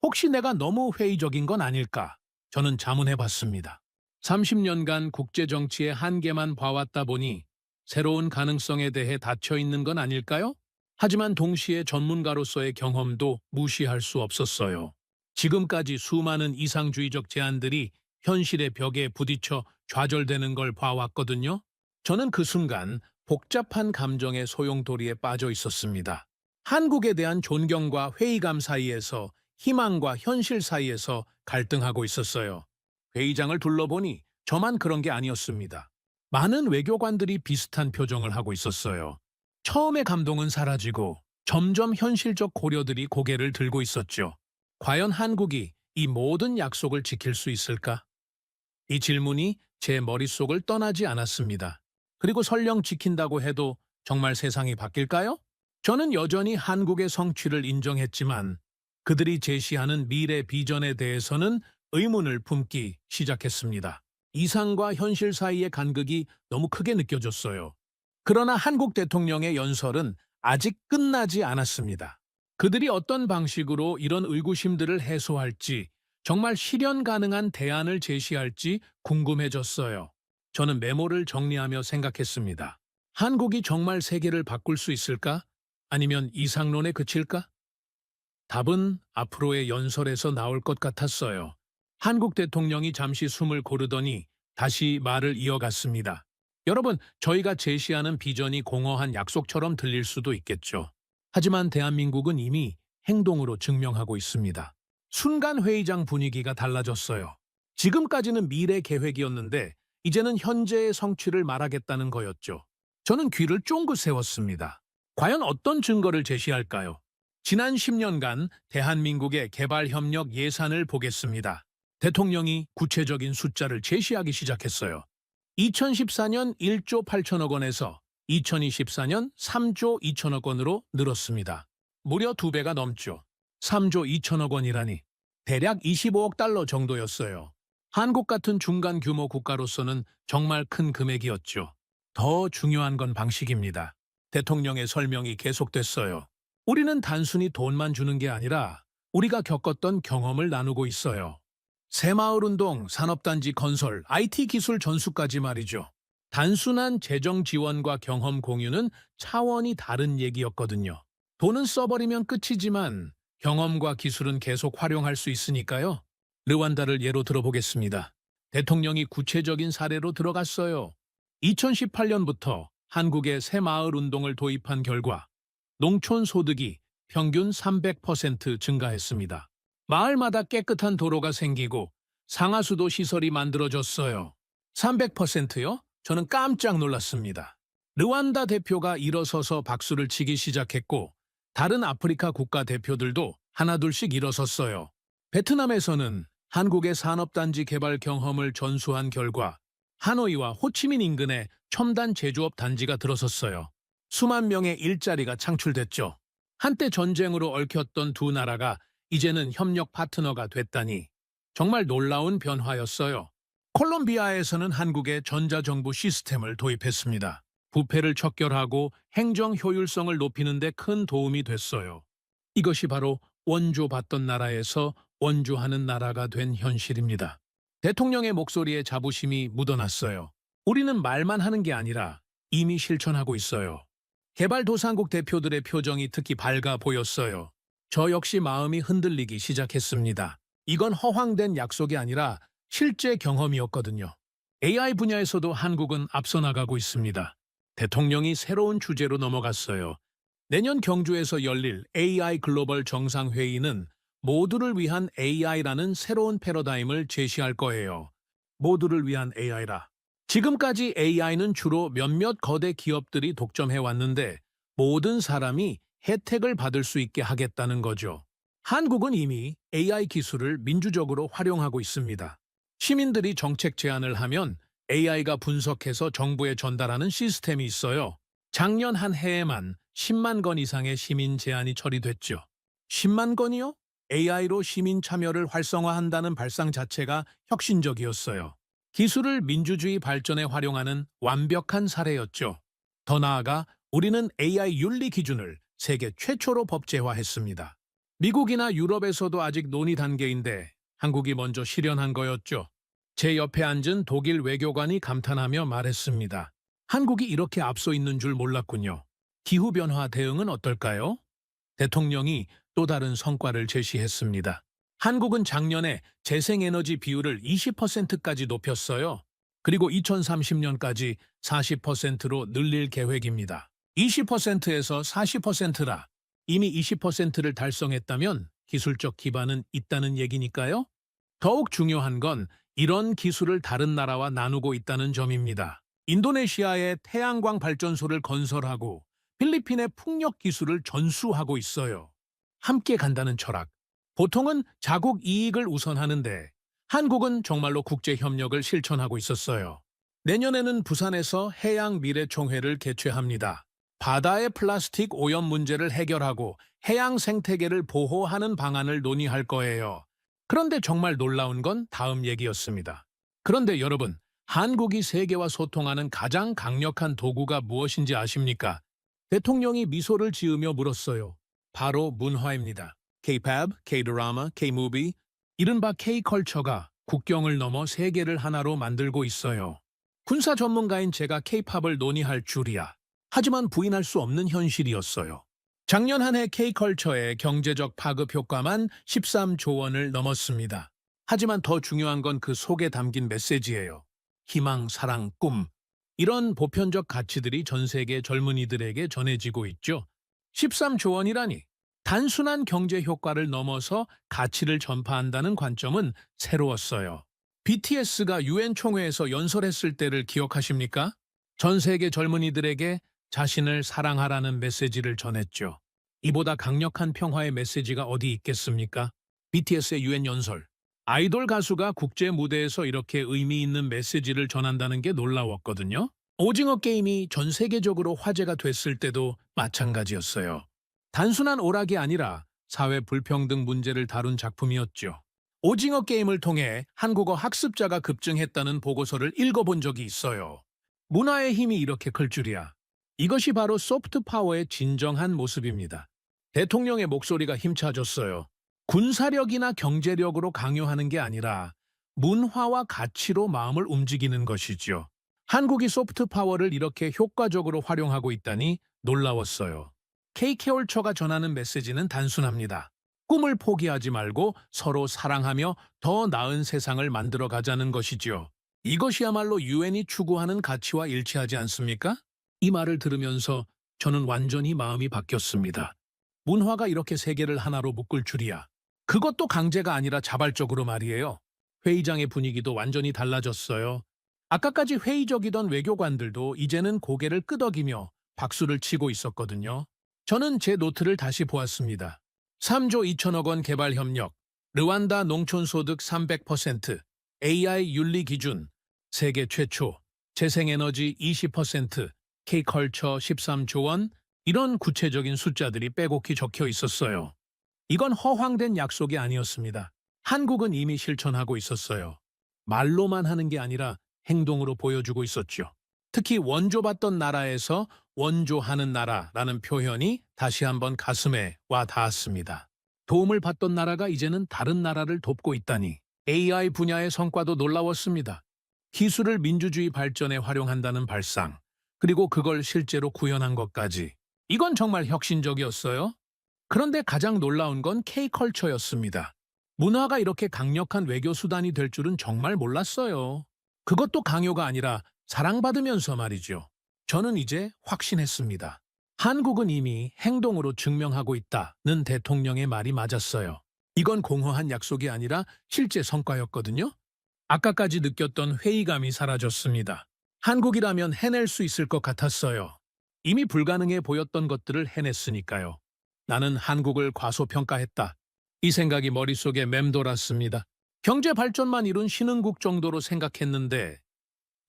혹시 내가 너무 회의적인 건 아닐까? 저는 자문해 봤습니다. 30년간 국제정치의 한계만 봐왔다 보니 새로운 가능성에 대해 닫혀 있는 건 아닐까요? 하지만 동시에 전문가로서의 경험도 무시할 수 없었어요. 지금까지 수많은 이상주의적 제안들이 현실의 벽에 부딪혀 좌절되는 걸 봐왔거든요. 저는 그 순간 복잡한 감정의 소용돌이에 빠져 있었습니다. 한국에 대한 존경과 회의감 사이에서 희망과 현실 사이에서 갈등하고 있었어요. 회의장을 둘러보니 저만 그런 게 아니었습니다. 많은 외교관들이 비슷한 표정을 하고 있었어요. 처음의 감동은 사라지고 점점 현실적 고려들이 고개를 들고 있었죠. 과연 한국이 이 모든 약속을 지킬 수 있을까? 이 질문이 제 머릿속을 떠나지 않았습니다. 그리고 설령 지킨다고 해도 정말 세상이 바뀔까요? 저는 여전히 한국의 성취를 인정했지만 그들이 제시하는 미래 비전에 대해서는 의문을 품기 시작했습니다. 이상과 현실 사이의 간극이 너무 크게 느껴졌어요. 그러나 한국 대통령의 연설은 아직 끝나지 않았습니다. 그들이 어떤 방식으로 이런 의구심들을 해소할지, 정말 실현 가능한 대안을 제시할지 궁금해졌어요. 저는 메모를 정리하며 생각했습니다. 한국이 정말 세계를 바꿀 수 있을까? 아니면 이상론에 그칠까? 답은 앞으로의 연설에서 나올 것 같았어요. 한국 대통령이 잠시 숨을 고르더니 다시 말을 이어갔습니다. 여러분, 저희가 제시하는 비전이 공허한 약속처럼 들릴 수도 있겠죠. 하지만 대한민국은 이미 행동으로 증명하고 있습니다. 순간 회의장 분위기가 달라졌어요. 지금까지는 미래 계획이었는데 이제는 현재의 성취를 말하겠다는 거였죠. 저는 귀를 쫑긋 세웠습니다. 과연 어떤 증거를 제시할까요? 지난 10년간 대한민국의 개발협력 예산을 보겠습니다. 대통령이 구체적인 숫자를 제시하기 시작했어요. 2014년 1조 8천억 원에서 2024년 3조 2천억 원으로 늘었습니다. 무려 2배가 넘죠. 3조 2천억 원이라니 대략 25억 달러 정도였어요. 한국 같은 중간 규모 국가로서는 정말 큰 금액이었죠. 더 중요한 건 방식입니다. 대통령의 설명이 계속됐어요. 우리는 단순히 돈만 주는 게 아니라 우리가 겪었던 경험을 나누고 있어요. 새마을운동, 산업단지 건설, IT 기술 전수까지 말이죠. 단순한 재정 지원과 경험 공유는 차원이 다른 얘기였거든요. 돈은 써버리면 끝이지만 경험과 기술은 계속 활용할 수 있으니까요. 르완다를 예로 들어보겠습니다. 대통령이 구체적인 사례로 들어갔어요. 2018년부터 한국의 새마을운동을 도입한 결과 농촌 소득이 평균 300% 증가했습니다. 마을마다 깨끗한 도로가 생기고 상하수도 시설이 만들어졌어요. 300%요? 저는 깜짝 놀랐습니다. 르완다 대표가 일어서서 박수를 치기 시작했고 다른 아프리카 국가 대표들도 하나둘씩 일어섰어요. 베트남에서는 한국의 산업단지 개발 경험을 전수한 결과 하노이와 호치민 인근에 첨단 제조업 단지가 들어섰어요. 수만 명의 일자리가 창출됐죠. 한때 전쟁으로 얽혔던 두 나라가 이제는 협력 파트너가 됐다니 정말 놀라운 변화였어요. 콜롬비아에서는 한국의 전자정부 시스템을 도입했습니다. 부패를 척결하고 행정 효율성을 높이는 데 큰 도움이 됐어요. 이것이 바로 원조받던 나라에서 원조하는 나라가 된 현실입니다. 대통령의 목소리에 자부심이 묻어났어요. 우리는 말만 하는 게 아니라 이미 실천하고 있어요. 개발도상국 대표들의 표정이 특히 밝아 보였어요. 저 역시 마음이 흔들리기 시작했습니다. 이건 허황된 약속이 아니라 실제 경험이었거든요. AI 분야에서도 한국은 앞서 나가고 있습니다. 대통령이 새로운 주제로 넘어갔어요. 내년 경주에서 열릴 AI 글로벌 정상회의는 모두를 위한 AI라는 새로운 패러다임을 제시할 거예요. 모두를 위한 AI라. 지금까지 AI는 주로 몇몇 거대 기업들이 독점해 왔는데 모든 사람이 혜택을 받을 수 있게 하겠다는 거죠. 한국은 이미 AI 기술을 민주적으로 활용하고 있습니다. 시민들이 정책 제안을 하면 AI가 분석해서 정부에 전달하는 시스템이 있어요. 작년 한 해에만 10만 건 이상의 시민 제안이 처리됐죠. 10만 건이요? AI로 시민 참여를 활성화한다는 발상 자체가 혁신적이었어요. 기술을 민주주의 발전에 활용하는 완벽한 사례였죠. 더 나아가 우리는 AI 윤리 기준을 세계 최초로 법제화했습니다. 미국이나 유럽에서도 아직 논의 단계인데 한국이 먼저 실현한 거였죠. 제 옆에 앉은 독일 외교관이 감탄하며 말했습니다. 한국이 이렇게 앞서 있는 줄 몰랐군요. 기후변화 대응은 어떨까요? 대통령이 또 다른 성과를 제시했습니다. 한국은 작년에 재생에너지 비율을 20%까지 높였어요. 그리고 2030년까지 40%로 늘릴 계획입니다. 20%에서 40%라 이미 20%를 달성했다면 기술적 기반은 있다는 얘기니까요. 더욱 중요한 건 이런 기술을 다른 나라와 나누고 있다는 점입니다. 인도네시아에 태양광 발전소를 건설하고 필리핀의 풍력 기술을 전수하고 있어요. 함께 간다는 철학. 보통은 자국 이익을 우선하는데 한국은 정말로 국제 협력을 실천하고 있었어요. 내년에는 부산에서 해양 미래총회를 개최합니다. 바다의 플라스틱 오염 문제를 해결하고 해양 생태계를 보호하는 방안을 논의할 거예요. 그런데 정말 놀라운 건 다음 얘기였습니다. 그런데 여러분, 한국이 세계와 소통하는 가장 강력한 도구가 무엇인지 아십니까? 대통령이 미소를 지으며 물었어요. 바로 문화입니다. K-pop, K-드라마, K-무비, 이른바 K-컬처가 국경을 넘어 세계를 하나로 만들고 있어요. 군사 전문가인 제가 K-팝을 논의할 줄이야. 하지만 부인할 수 없는 현실이었어요. 작년 한 해 K-컬처의 경제적 파급 효과만 13조 원을 넘었습니다. 하지만 더 중요한 건 그 속에 담긴 메시지예요. 희망, 사랑, 꿈. 이런 보편적 가치들이 전 세계 젊은이들에게 전해지고 있죠. 13조 원이라니 단순한 경제 효과를 넘어서 가치를 전파한다는 관점은 새로웠어요. BTS가 유엔 총회에서 연설했을 때를 기억하십니까? 전 세계 젊은이들에게 자신을 사랑하라는 메시지를 전했죠. 이보다 강력한 평화의 메시지가 어디 있겠습니까? BTS의 유엔 연설. 아이돌 가수가 국제 무대에서 이렇게 의미 있는 메시지를 전한다는 게 놀라웠거든요. 오징어 게임이 전 세계적으로 화제가 됐을 때도 마찬가지였어요. 단순한 오락이 아니라 사회 불평등 문제를 다룬 작품이었죠. 오징어 게임을 통해 한국어 학습자가 급증했다는 보고서를 읽어본 적이 있어요. 문화의 힘이 이렇게 클 줄이야. 이것이 바로 소프트 파워의 진정한 모습입니다. 대통령의 목소리가 힘차졌어요. 군사력이나 경제력으로 강요하는 게 아니라 문화와 가치로 마음을 움직이는 것이죠. 한국이 소프트 파워를 이렇게 효과적으로 활용하고 있다니 놀라웠어요. K-컬처가 전하는 메시지는 단순합니다. 꿈을 포기하지 말고 서로 사랑하며 더 나은 세상을 만들어 가자는 것이지요. 이것이야말로 유엔이 추구하는 가치와 일치하지 않습니까? 이 말을 들으면서 저는 완전히 마음이 바뀌었습니다. 문화가 이렇게 세계를 하나로 묶을 줄이야. 그것도 강제가 아니라 자발적으로 말이에요. 회의장의 분위기도 완전히 달라졌어요. 아까까지 회의적이던 외교관들도 이제는 고개를 끄덕이며 박수를 치고 있었거든요. 저는 제 노트를 다시 보았습니다. 3조 2천억 원 개발 협력, 르완다 농촌소득 300%, AI 윤리 기준, 세계 최초, 재생에너지 20%, K-컬처 13조 원, 이런 구체적인 숫자들이 빼곡히 적혀 있었어요. 이건 허황된 약속이 아니었습니다. 한국은 이미 실천하고 있었어요. 말로만 하는 게 아니라 행동으로 보여주고 있었죠. 특히 원조받던 나라에서 원조하는 나라라는 표현이 다시 한번 가슴에 와 닿았습니다. 도움을 받던 나라가 이제는 다른 나라를 돕고 있다니. AI 분야의 성과도 놀라웠습니다. 기술을 민주주의 발전에 활용한다는 발상, 그리고 그걸 실제로 구현한 것까지. 이건 정말 혁신적이었어요. 그런데 가장 놀라운 건 K-컬처였습니다. 문화가 이렇게 강력한 외교 수단이 될 줄은 정말 몰랐어요. 그것도 강요가 아니라 사랑받으면서 말이죠. 저는 이제 확신했습니다. 한국은 이미 행동으로 증명하고 있다는 대통령의 말이 맞았어요. 이건 공허한 약속이 아니라 실제 성과였거든요. 아까까지 느꼈던 회의감이 사라졌습니다. 한국이라면 해낼 수 있을 것 같았어요. 이미 불가능해 보였던 것들을 해냈으니까요. 나는 한국을 과소평가했다. 이 생각이 머릿속에 맴돌았습니다. 경제 발전만 이룬 신흥국 정도로 생각했는데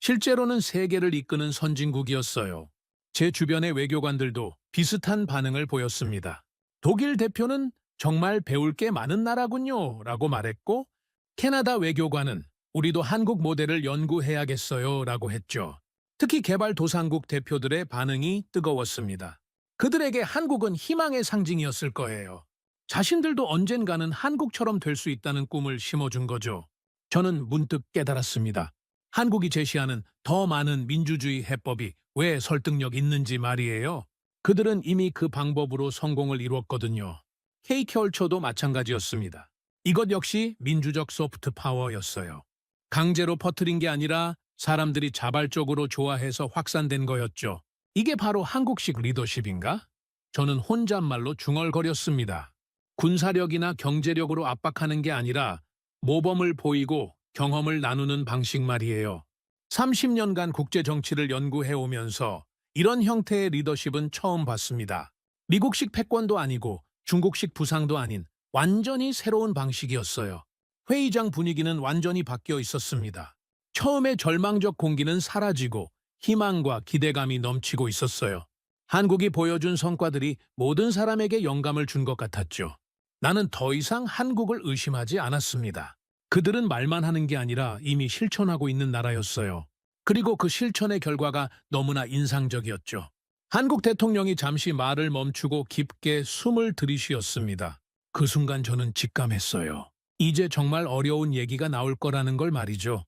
실제로는 세계를 이끄는 선진국이었어요. 제 주변의 외교관들도 비슷한 반응을 보였습니다. 독일 대표는 정말 배울 게 많은 나라군요 라고 말했고, 캐나다 외교관은 우리도 한국 모델을 연구해야겠어요 라고 했죠. 특히 개발도상국 대표들의 반응이 뜨거웠습니다. 그들에게 한국은 희망의 상징이었을 거예요. 자신들도 언젠가는 한국처럼 될 수 있다는 꿈을 심어준 거죠. 저는 문득 깨달았습니다. 한국이 제시하는 더 많은 민주주의 해법이 왜 설득력 있는지 말이에요. 그들은 이미 그 방법으로 성공을 이루었거든요. K컬처도 마찬가지였습니다. 이것 역시 민주적 소프트 파워였어요. 강제로 퍼뜨린 게 아니라 사람들이 자발적으로 좋아해서 확산된 거였죠. 이게 바로 한국식 리더십인가? 저는 혼잣말로 중얼거렸습니다. 군사력이나 경제력으로 압박하는 게 아니라 모범을 보이고 경험을 나누는 방식 말이에요. 30년간 국제 정치를 연구해 오면서 이런 형태의 리더십은 처음 봤습니다. 미국식 패권도 아니고 중국식 부상도 아닌 완전히 새로운 방식이었어요. 회의장 분위기는 완전히 바뀌어 있었습니다. 처음에 절망적 공기는 사라지고 희망과 기대감이 넘치고 있었어요. 한국이 보여준 성과들이 모든 사람에게 영감을 준 것 같았죠. 나는 더 이상 한국을 의심하지 않았습니다. 그들은 말만 하는 게 아니라 이미 실천하고 있는 나라였어요. 그리고 그 실천의 결과가 너무나 인상적이었죠. 한국 대통령이 잠시 말을 멈추고 깊게 숨을 들이쉬었습니다. 그 순간 저는 직감했어요. 이제 정말 어려운 얘기가 나올 거라는 걸 말이죠.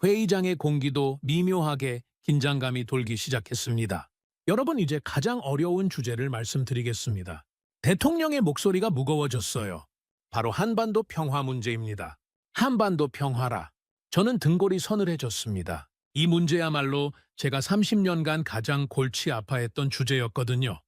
회의장의 공기도 미묘하게 긴장감이 돌기 시작했습니다. 여러분, 이제 가장 어려운 주제를 말씀드리겠습니다. 대통령의 목소리가 무거워졌어요. 바로 한반도 평화 문제입니다. 한반도 평화라. 저는 등골이 서늘해졌습니다. 이 문제야말로 제가 30년간 가장 골치 아파했던 주제였거든요.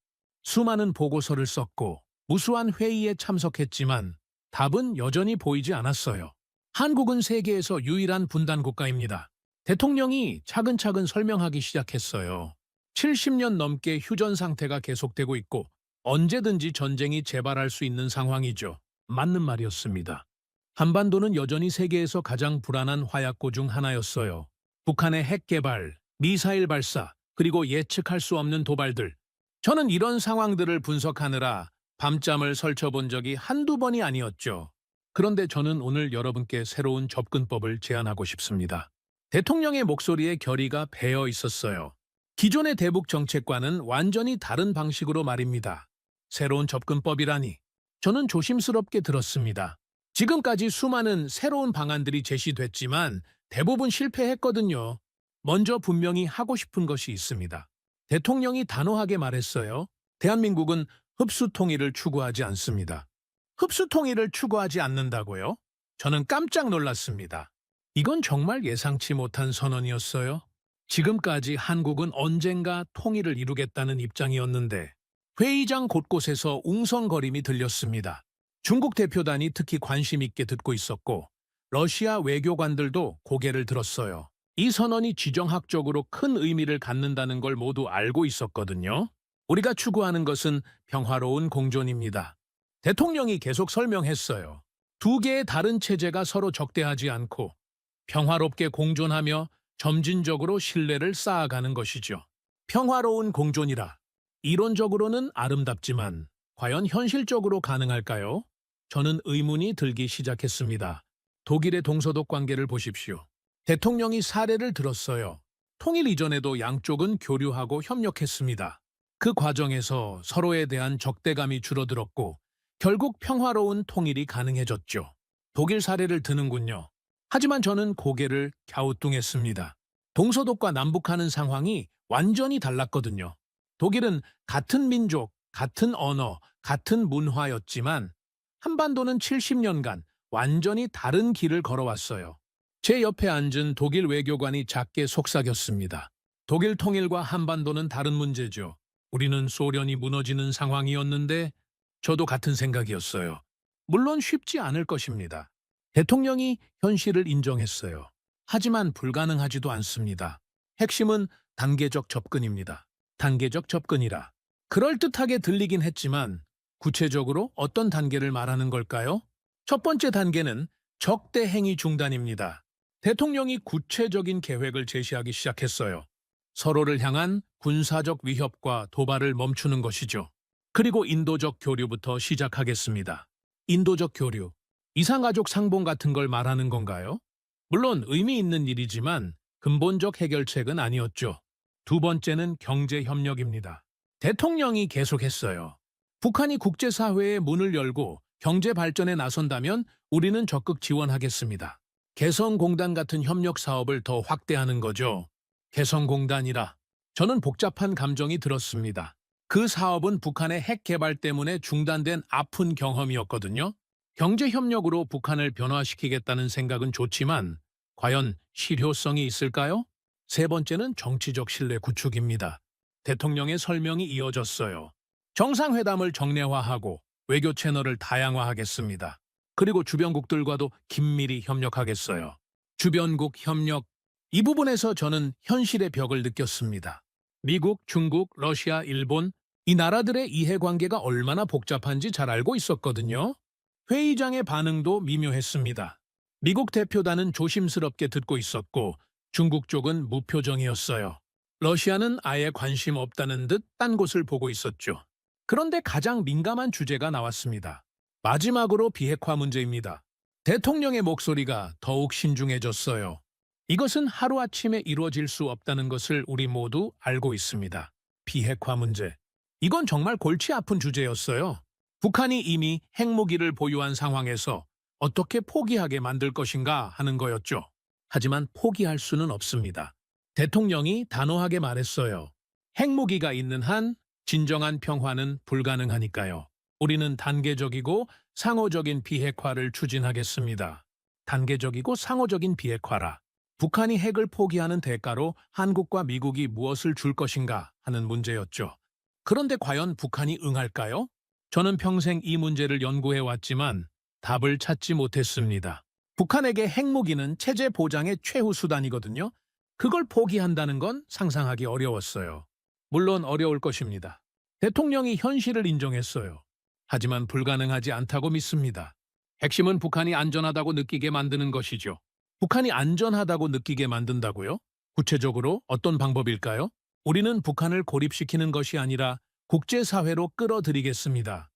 수많은 보고서를 썼고 무수한 회의에 참석했지만 답은 여전히 보이지 않았어요. 한국은 세계에서 유일한 분단 국가입니다. 대통령이 차근차근 설명하기 시작했어요. 70년 넘게 휴전 상태가 계속되고 있고 언제든지 전쟁이 재발할 수 있는 상황이죠. 맞는 말이었습니다. 한반도는 여전히 세계에서 가장 불안한 화약고 중 하나였어요. 북한의 핵 개발, 미사일 발사, 그리고 예측할 수 없는 도발들. 저는 이런 상황들을 분석하느라 밤잠을 설쳐본 적이 한두 번이 아니었죠. 그런데 저는 오늘 여러분께 새로운 접근법을 제안하고 싶습니다. 대통령의 목소리에 결의가 배어 있었어요. 기존의 대북 정책과는 완전히 다른 방식으로 말입니다. 새로운 접근법이라니. 저는 조심스럽게 들었습니다. 지금까지 수많은 새로운 방안들이 제시됐지만 대부분 실패했거든요. 먼저 분명히 하고 싶은 것이 있습니다. 대통령이 단호하게 말했어요. 대한민국은 흡수 통일을 추구하지 않습니다. 흡수 통일을 추구하지 않는다고요? 저는 깜짝 놀랐습니다. 이건 정말 예상치 못한 선언이었어요. 지금까지 한국은 언젠가 통일을 이루겠다는 입장이었는데 회의장 곳곳에서 웅성거림이 들렸습니다. 중국 대표단이 특히 관심 있게 듣고 있었고 러시아 외교관들도 고개를 들었어요. 이 선언이 지정학적으로 큰 의미를 갖는다는 걸 모두 알고 있었거든요. 우리가 추구하는 것은 평화로운 공존입니다. 대통령이 계속 설명했어요. 두 개의 다른 체제가 서로 적대하지 않고 평화롭게 공존하며 점진적으로 신뢰를 쌓아가는 것이죠. 평화로운 공존이라. 이론적으로는 아름답지만 과연 현실적으로 가능할까요? 저는 의문이 들기 시작했습니다. 독일의 동서독 관계를 보십시오. 대통령이 사례를 들었어요. 통일 이전에도 양쪽은 교류하고 협력했습니다. 그 과정에서 서로에 대한 적대감이 줄어들었고 결국 평화로운 통일이 가능해졌죠. 독일 사례를 드는군요. 하지만 저는 고개를 갸우뚱했습니다. 동서독과 남북하는 상황이 완전히 달랐거든요. 독일은 같은 민족, 같은 언어, 같은 문화였지만 한반도는 70년간 완전히 다른 길을 걸어왔어요. 제 옆에 앉은 독일 외교관이 작게 속삭였습니다. 독일 통일과 한반도는 다른 문제죠. 우리는 소련이 무너지는 상황이었는데 저도 같은 생각이었어요. 물론 쉽지 않을 것입니다. 대통령이 현실을 인정했어요. 하지만 불가능하지도 않습니다. 핵심은 단계적 접근입니다. 단계적 접근이라. 그럴듯하게 들리긴 했지만 구체적으로 어떤 단계를 말하는 걸까요? 첫 번째 단계는 적대 행위 중단입니다. 대통령이 구체적인 계획을 제시하기 시작했어요. 서로를 향한 군사적 위협과 도발을 멈추는 것이죠. 그리고 인도적 교류부터 시작하겠습니다. 인도적 교류. 이산가족 상봉 같은 걸 말하는 건가요? 물론 의미 있는 일이지만 근본적 해결책은 아니었죠. 두 번째는 경제협력입니다. 대통령이 계속했어요. 북한이 국제사회의 문을 열고 경제 발전에 나선다면 우리는 적극 지원하겠습니다. 개성공단 같은 협력 사업을 더 확대하는 거죠. 개성공단이라. 저는 복잡한 감정이 들었습니다. 그 사업은 북한의 핵 개발 때문에 중단된 아픈 경험이었거든요. 경제협력으로 북한을 변화시키겠다는 생각은 좋지만 과연 실효성이 있을까요? 세 번째는 정치적 신뢰 구축입니다. 대통령의 설명이 이어졌어요. 정상회담을 정례화하고 외교 채널을 다양화하겠습니다. 그리고 주변국들과도 긴밀히 협력하겠어요. 주변국 협력. 이 부분에서 저는 현실의 벽을 느꼈습니다. 미국, 중국, 러시아, 일본, 이 나라들의 이해관계가 얼마나 복잡한지 잘 알고 있었거든요. 회의장의 반응도 미묘했습니다. 미국 대표단은 조심스럽게 듣고 있었고 중국 쪽은 무표정이었어요. 러시아는 아예 관심 없다는 듯 딴 곳을 보고 있었죠. 그런데 가장 민감한 주제가 나왔습니다. 마지막으로 비핵화 문제입니다. 대통령의 목소리가 더욱 신중해졌어요. 이것은 하루아침에 이루어질 수 없다는 것을 우리 모두 알고 있습니다. 비핵화 문제. 이건 정말 골치 아픈 주제였어요. 북한이 이미 핵무기를 보유한 상황에서 어떻게 포기하게 만들 것인가 하는 거였죠. 하지만 포기할 수는 없습니다. 대통령이 단호하게 말했어요. 핵무기가 있는 한 진정한 평화는 불가능하니까요. 우리는 단계적이고 상호적인 비핵화를 추진하겠습니다. 단계적이고 상호적인 비핵화라. 북한이 핵을 포기하는 대가로 한국과 미국이 무엇을 줄 것인가 하는 문제였죠. 그런데 과연 북한이 응할까요? 저는 평생 이 문제를 연구해왔지만 답을 찾지 못했습니다. 북한에게 핵무기는 체제 보장의 최후 수단이거든요. 그걸 포기한다는 건 상상하기 어려웠어요. 물론 어려울 것입니다. 대통령이 현실을 인정했어요. 하지만 불가능하지 않다고 믿습니다. 핵심은 북한이 안전하다고 느끼게 만드는 것이죠. 북한이 안전하다고 느끼게 만든다고요? 구체적으로 어떤 방법일까요? 우리는 북한을 고립시키는 것이 아니라 국제사회로 끌어들이겠습니다.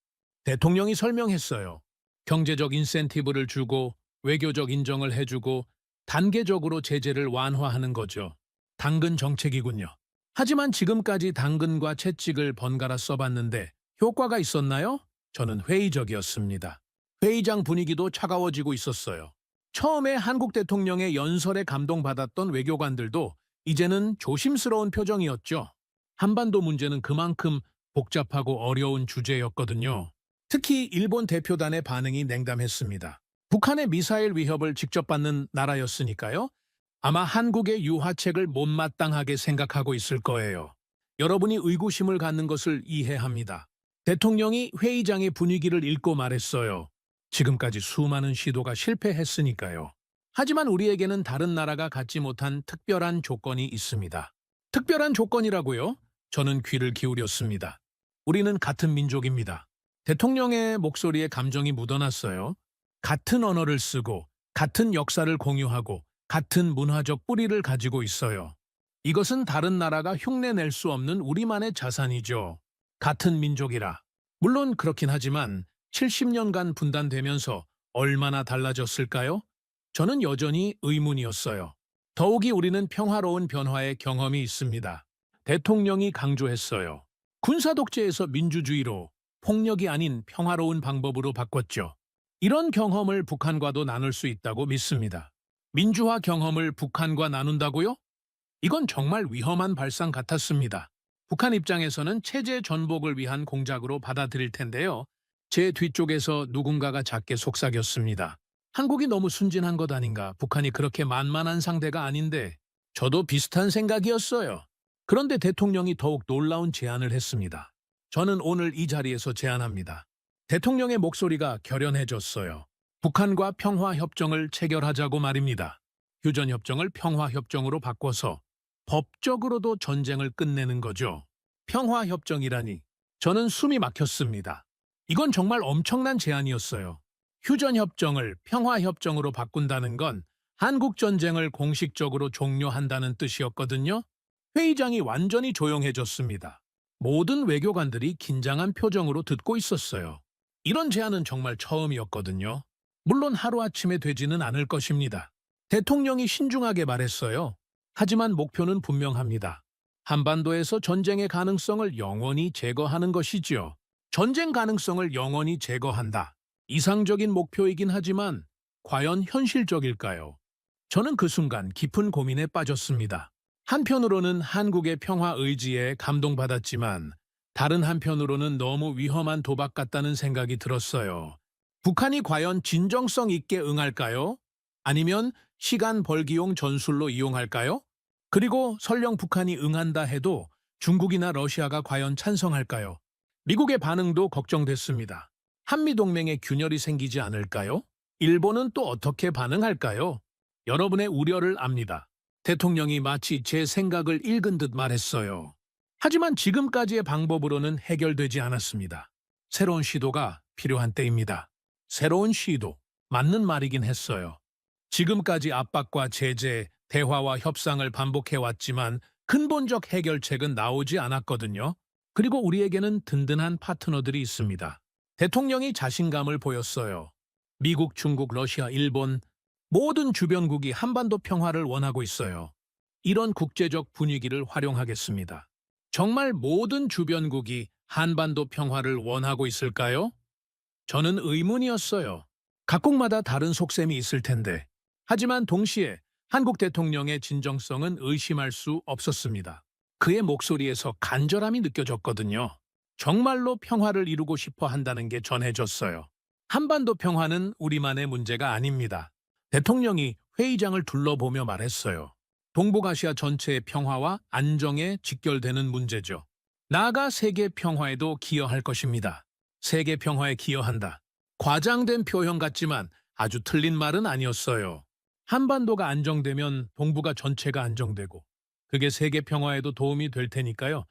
대통령이 설명했어요. 경제적 인센티브를 주고 외교적 인정을 해주고 단계적으로 제재를 완화하는 거죠. 당근 정책이군요. 하지만 지금까지 당근과 채찍을 번갈아 써봤는데 효과가 있었나요? 저는 회의적이었습니다. 회의장 분위기도 차가워지고 있었어요. 처음에 한국 대통령의 연설에 감동받았던 외교관들도 이제는 조심스러운 표정이었죠. 한반도 문제는 그만큼 복잡하고 어려운 주제였거든요. 특히 일본 대표단의 반응이 냉담했습니다. 북한의 미사일 위협을 직접 받는 나라였으니까요. 아마 한국의 유화책을 못마땅하게 생각하고 있을 거예요. 여러분이 의구심을 갖는 것을 이해합니다. 대통령이 회의장의 분위기를 읽고 말했어요. 지금까지 수많은 시도가 실패했으니까요. 하지만 우리에게는 다른 나라가 갖지 못한 특별한 조건이 있습니다. 특별한 조건이라고요? 저는 귀를 기울였습니다. 우리는 같은 민족입니다. 대통령의 목소리에 감정이 묻어났어요. 같은 언어를 쓰고 같은 역사를 공유하고 같은 문화적 뿌리를 가지고 있어요. 이것은 다른 나라가 흉내낼 수 없는 우리만의 자산이죠. 같은 민족이라. 물론 그렇긴 하지만 70년간 분단되면서 얼마나 달라졌을까요? 저는 여전히 의문이었어요. 더욱이 우리는 평화로운 변화의 경험이 있습니다. 대통령이 강조했어요. 군사독재에서 민주주의로 폭력이 아닌 평화로운 방법으로 바꿨죠. 이런 경험을 북한과도 나눌 수 있다고 믿습니다. 민주화 경험을 북한과 나눈다고요? 이건 정말 위험한 발상 같았습니다. 북한 입장에서는 체제 전복을 위한 공작으로 받아들일 텐데요. 제 뒤쪽에서 누군가가 작게 속삭였습니다. 한국이 너무 순진한 것 아닌가, 북한이 그렇게 만만한 상대가 아닌데. 저도 비슷한 생각이었어요. 그런데 대통령이 더욱 놀라운 제안을 했습니다. 저는 오늘 이 자리에서 제안합니다. 대통령의 목소리가 결연해졌어요. 북한과 평화협정을 체결하자고 말입니다. 휴전협정을 평화협정으로 바꿔서 법적으로도 전쟁을 끝내는 거죠. 평화협정이라니. 저는 숨이 막혔습니다. 이건 정말 엄청난 제안이었어요. 휴전협정을 평화협정으로 바꾼다는 건 한국전쟁을 공식적으로 종료한다는 뜻이었거든요. 회의장이 완전히 조용해졌습니다. 모든 외교관들이 긴장한 표정으로 듣고 있었어요. 이런 제안은 정말 처음이었거든요. 물론 하루아침에 되지는 않을 것입니다. 대통령이 신중하게 말했어요. 하지만 목표는 분명합니다. 한반도에서 전쟁의 가능성을 영원히 제거하는 것이지요. 전쟁 가능성을 영원히 제거한다. 이상적인 목표이긴 하지만 과연 현실적일까요? 저는 그 순간 깊은 고민에 빠졌습니다. 한편으로는 한국의 평화 의지에 감동받았지만 다른 한편으로는 너무 위험한 도박 같다는 생각이 들었어요. 북한이 과연 진정성 있게 응할까요? 아니면 시간 벌기용 전술로 이용할까요? 그리고 설령 북한이 응한다 해도 중국이나 러시아가 과연 찬성할까요? 미국의 반응도 걱정됐습니다. 한미동맹에 균열이 생기지 않을까요? 일본은 또 어떻게 반응할까요? 여러분의 우려를 압니다. 대통령이 마치 제 생각을 읽은 듯 말했어요. 하지만 지금까지의 방법으로는 해결되지 않았습니다. 새로운 시도가 필요한 때입니다. 새로운 시도, 맞는 말이긴 했어요. 지금까지 압박과 제재, 대화와 협상을 반복해왔지만 근본적 해결책은 나오지 않았거든요. 그리고 우리에게는 든든한 파트너들이 있습니다. 대통령이 자신감을 보였어요. 미국, 중국, 러시아, 일본 모든 주변국이 한반도 평화를 원하고 있어요. 이런 국제적 분위기를 활용하겠습니다. 정말 모든 주변국이 한반도 평화를 원하고 있을까요? 저는 의문이었어요. 각국마다 다른 속셈이 있을 텐데. 하지만 동시에 한국 대통령의 진정성은 의심할 수 없었습니다. 그의 목소리에서 간절함이 느껴졌거든요. 정말로 평화를 이루고 싶어 한다는 게 전해졌어요. 한반도 평화는 우리만의 문제가 아닙니다. 대통령이 회의장을 둘러보며 말했어요. 동북아시아 전체의 평화와 안정에 직결되는 문제죠. 나아가 세계 평화에도 기여할 것입니다. 세계 평화에 기여한다. 과장된 표현 같지만 아주 틀린 말은 아니었어요. 한반도가 안정되면 동북아 전체가 안정되고 그게 세계 평화에도 도움이 될 테니까요.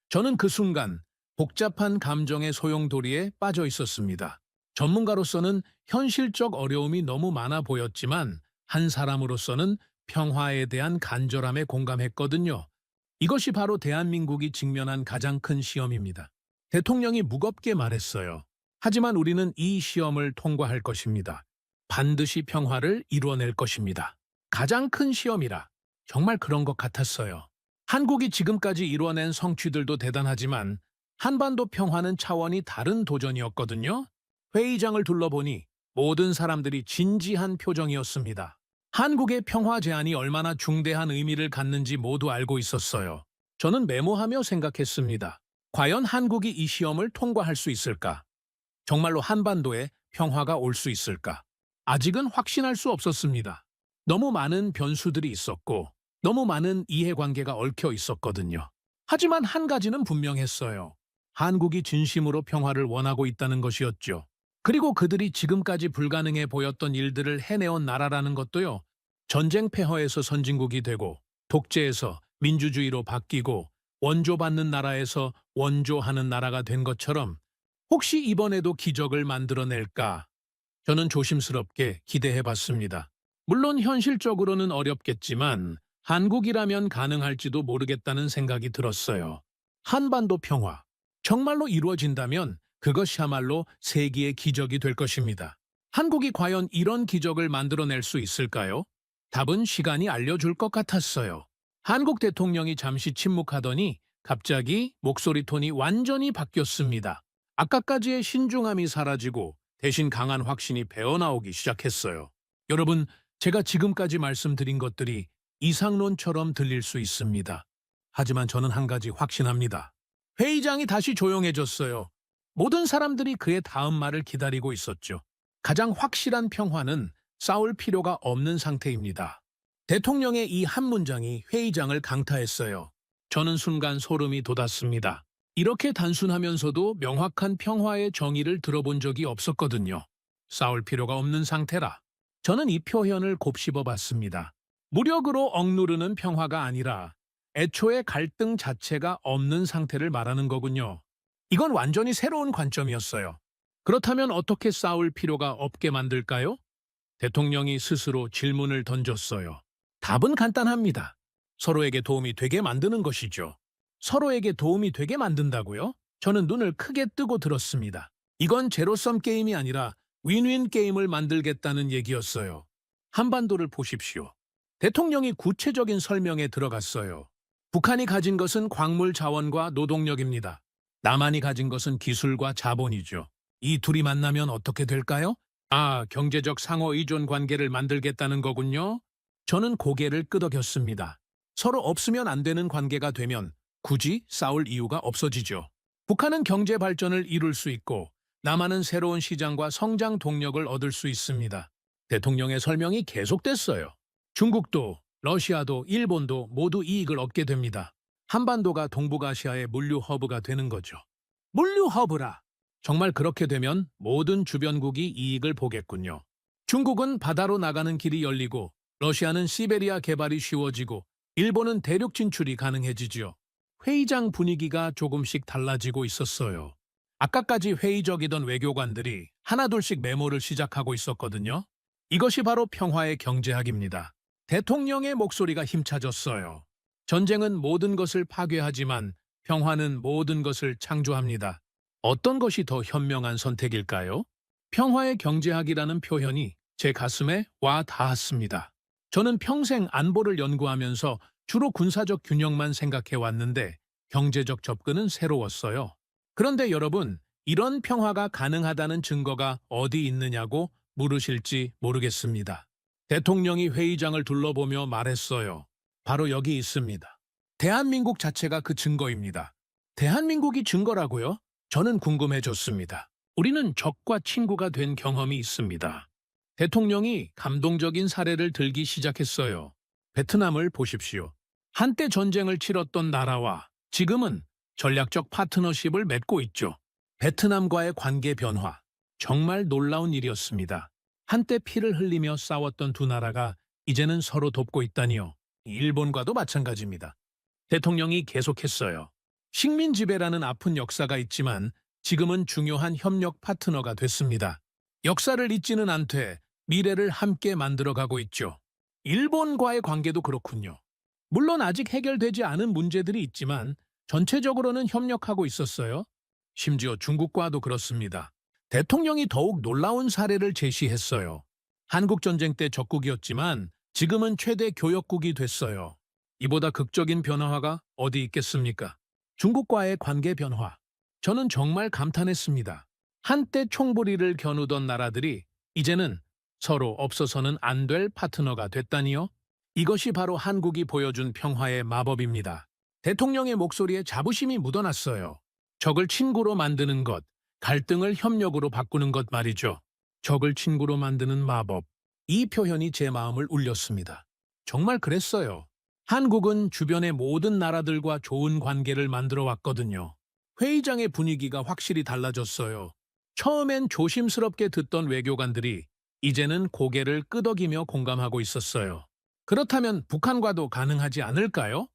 저는 그 순간 복잡한 감정의 소용돌이에 빠져 있었습니다. 전문가로서는 현실적 어려움이 너무 많아 보였지만 한 사람으로서는 평화에 대한 간절함에 공감했거든요. 이것이 바로 대한민국이 직면한 가장 큰 시험입니다. 대통령이 무겁게 말했어요. 하지만 우리는 이 시험을 통과할 것입니다. 반드시 평화를 이루어낼 것입니다. 가장 큰 시험이라 정말 그런 것 같았어요. 한국이 지금까지 이루어낸 성취들도 대단하지만 한반도 평화는 차원이 다른 도전이었거든요. 회의장을 둘러보니 모든 사람들이 진지한 표정이었습니다. 한국의 평화 제안이 얼마나 중대한 의미를 갖는지 모두 알고 있었어요. 저는 메모하며 생각했습니다. 과연 한국이 이 시험을 통과할 수 있을까? 정말로 한반도에 평화가 올 수 있을까? 아직은 확신할 수 없었습니다. 너무 많은 변수들이 있었고 너무 많은 이해관계가 얽혀 있었거든요. 하지만 한 가지는 분명했어요. 한국이 진심으로 평화를 원하고 있다는 것이었죠. 그리고 그들이 지금까지 불가능해 보였던 일들을 해내온 나라라는 것도요. 전쟁 폐허에서 선진국이 되고 독재에서 민주주의로 바뀌고 원조받는 나라에서 원조하는 나라가 된 것처럼 혹시 이번에도 기적을 만들어낼까? 저는 조심스럽게 기대해봤습니다. 물론 현실적으로는 어렵겠지만 한국이라면 가능할지도 모르겠다는 생각이 들었어요. 한반도 평화, 정말로 이루어진다면 그것이야말로 세계의 기적이 될 것입니다. 한국이 과연 이런 기적을 만들어낼 수 있을까요? 답은 시간이 알려줄 것 같았어요. 한국 대통령이 잠시 침묵하더니 갑자기 목소리 톤이 완전히 바뀌었습니다. 아까까지의 신중함이 사라지고 대신 강한 확신이 배어나오기 시작했어요. 여러분, 제가 지금까지 말씀드린 것들이 이상론처럼 들릴 수 있습니다. 하지만 저는 한 가지 확신합니다. 회의장이 다시 조용해졌어요. 모든 사람들이 그의 다음 말을 기다리고 있었죠. 가장 확실한 평화는 싸울 필요가 없는 상태입니다. 대통령의 이 한 문장이 회의장을 강타했어요. 저는 순간 소름이 돋았습니다. 이렇게 단순하면서도 명확한 평화의 정의를 들어본 적이 없었거든요. 싸울 필요가 없는 상태라. 저는 이 표현을 곱씹어 봤습니다. 무력으로 억누르는 평화가 아니라 애초에 갈등 자체가 없는 상태를 말하는 거군요. 이건 완전히 새로운 관점이었어요. 그렇다면 어떻게 싸울 필요가 없게 만들까요? 대통령이 스스로 질문을 던졌어요. 답은 간단합니다. 서로에게 도움이 되게 만드는 것이죠. 서로에게 도움이 되게 만든다고요? 저는 눈을 크게 뜨고 들었습니다. 이건 제로섬 게임이 아니라 윈윈 게임을 만들겠다는 얘기였어요. 한반도를 보십시오. 대통령이 구체적인 설명에 들어갔어요. 북한이 가진 것은 광물 자원과 노동력입니다. 남한이 가진 것은 기술과 자본이죠. 이 둘이 만나면 어떻게 될까요? 아, 경제적 상호 의존 관계를 만들겠다는 거군요. 저는 고개를 끄덕였습니다. 서로 없으면 안 되는 관계가 되면 굳이 싸울 이유가 없어지죠. 북한은 경제 발전을 이룰 수 있고 남한은 새로운 시장과 성장 동력을 얻을 수 있습니다. 대통령의 설명이 계속됐어요. 중국도, 러시아도, 일본도 모두 이익을 얻게 됩니다. 한반도가 동북아시아의 물류 허브가 되는 거죠. 물류 허브라! 정말 그렇게 되면 모든 주변국이 이익을 보겠군요. 중국은 바다로 나가는 길이 열리고 러시아는 시베리아 개발이 쉬워지고 일본은 대륙 진출이 가능해지지요. 회의장 분위기가 조금씩 달라지고 있었어요. 아까까지 회의적이던 외교관들이 하나둘씩 메모를 시작하고 있었거든요. 이것이 바로 평화의 경제학입니다. 대통령의 목소리가 힘차졌어요. 전쟁은 모든 것을 파괴하지만 평화는 모든 것을 창조합니다. 어떤 것이 더 현명한 선택일까요? 평화의 경제학이라는 표현이 제 가슴에 와 닿았습니다. 저는 평생 안보를 연구하면서 주로 군사적 균형만 생각해 왔는데 경제적 접근은 새로웠어요. 그런데 여러분, 이런 평화가 가능하다는 증거가 어디 있느냐고 물으실지 모르겠습니다. 대통령이 회의장을 둘러보며 말했어요. 바로 여기 있습니다. 대한민국 자체가 그 증거입니다. 대한민국이 증거라고요? 저는 궁금해졌습니다. 우리는 적과 친구가 된 경험이 있습니다. 대통령이 감동적인 사례를 들기 시작했어요. 베트남을 보십시오. 한때 전쟁을 치렀던 나라와 지금은 전략적 파트너십을 맺고 있죠. 베트남과의 관계 변화, 정말 놀라운 일이었습니다. 한때 피를 흘리며 싸웠던 두 나라가 이제는 서로 돕고 있다니요. 일본과도 마찬가지입니다. 대통령이 계속했어요. 식민 지배라는 아픈 역사가 있지만 지금은 중요한 협력 파트너가 됐습니다. 역사를 잊지는 않되 미래를 함께 만들어가고 있죠. 일본과의 관계도 그렇군요. 물론 아직 해결되지 않은 문제들이 있지만 전체적으로는 협력하고 있었어요. 심지어 중국과도 그렇습니다. 대통령이 더욱 놀라운 사례를 제시했어요. 한국 전쟁 때 적국이었지만 지금은 최대 교역국이 됐어요. 이보다 극적인 변화가 어디 있겠습니까? 중국과의 관계 변화. 저는 정말 감탄했습니다. 한때 총부리를 겨누던 나라들이 이제는 서로 없어서는 안 될 파트너가 됐다니요? 이것이 바로 한국이 보여준 평화의 마법입니다. 대통령의 목소리에 자부심이 묻어났어요. 적을 친구로 만드는 것, 갈등을 협력으로 바꾸는 것 말이죠. 적을 친구로 만드는 마법. 이 표현이 제 마음을 울렸습니다. 정말 그랬어요. 한국은 주변의 모든 나라들과 좋은 관계를 만들어 왔거든요. 회의장의 분위기가 확실히 달라졌어요. 처음엔 조심스럽게 듣던 외교관들이 이제는 고개를 끄덕이며 공감하고 있었어요. 그렇다면 북한과도 가능하지 않을까요?